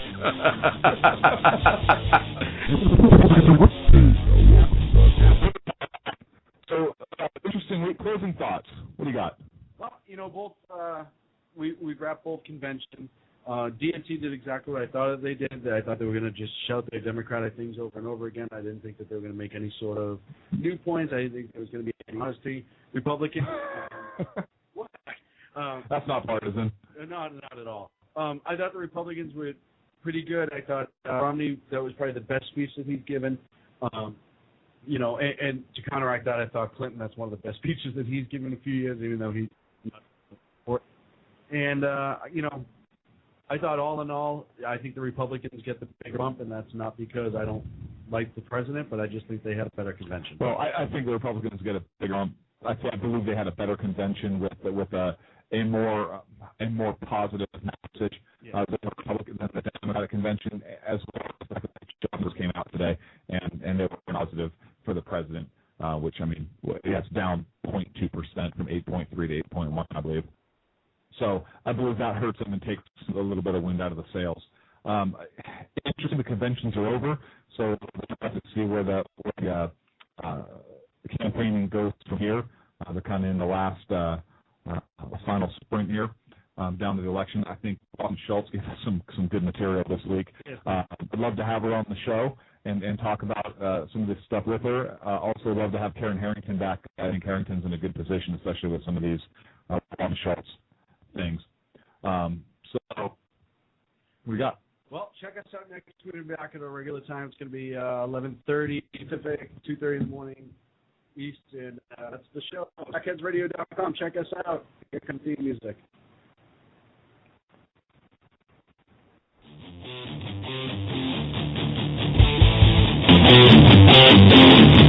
So, interesting closing thoughts. What do you got? Well, both we wrapped both conventions. DNC did exactly what I thought they did. I thought they were going to just shout their Democratic things over and over again. I didn't think that they were going to make any sort of new points. I didn't think there was going to be any honesty. Republicans. What? That's not partisan. Not at all. I thought the Republicans were pretty good. I thought Romney, that was probably the best speech that he's given. And to counteract that, I thought Clinton, that's one of the best speeches that he's given in a few years, even though he's not. And, I thought all in all, I think the Republicans get the big bump, and that's not because I don't like the president, but I just think they had a better convention. Well, I think the Republicans get a bigger bump. I believe they had a better convention with a more positive message than the Democratic convention, as well as the numbers came out today, and they were positive for the president, which that's down 0.2% from 8.3 to 8.1, I believe. So I believe that hurts them and takes a little bit of wind out of the sails. Interesting, the conventions are over, so we'll have to see where the campaigning goes from here. They're kind of in the last final sprint here down to the election. I think Boston Schultz gave us some good material this week. I'd love to have her on the show and talk about some of this stuff with her. Also love to have Karen Harrington back. I think Harrington's in a good position, especially with some of these Boston Schultz things. So, what we got? Well, check us out next week. We'll be back at our regular time. It's going to be 11:30 Pacific, 2:30 in the morning East, and that's the show. BlackheadsRadio.com. Check us out. Here comes the music. Thank you.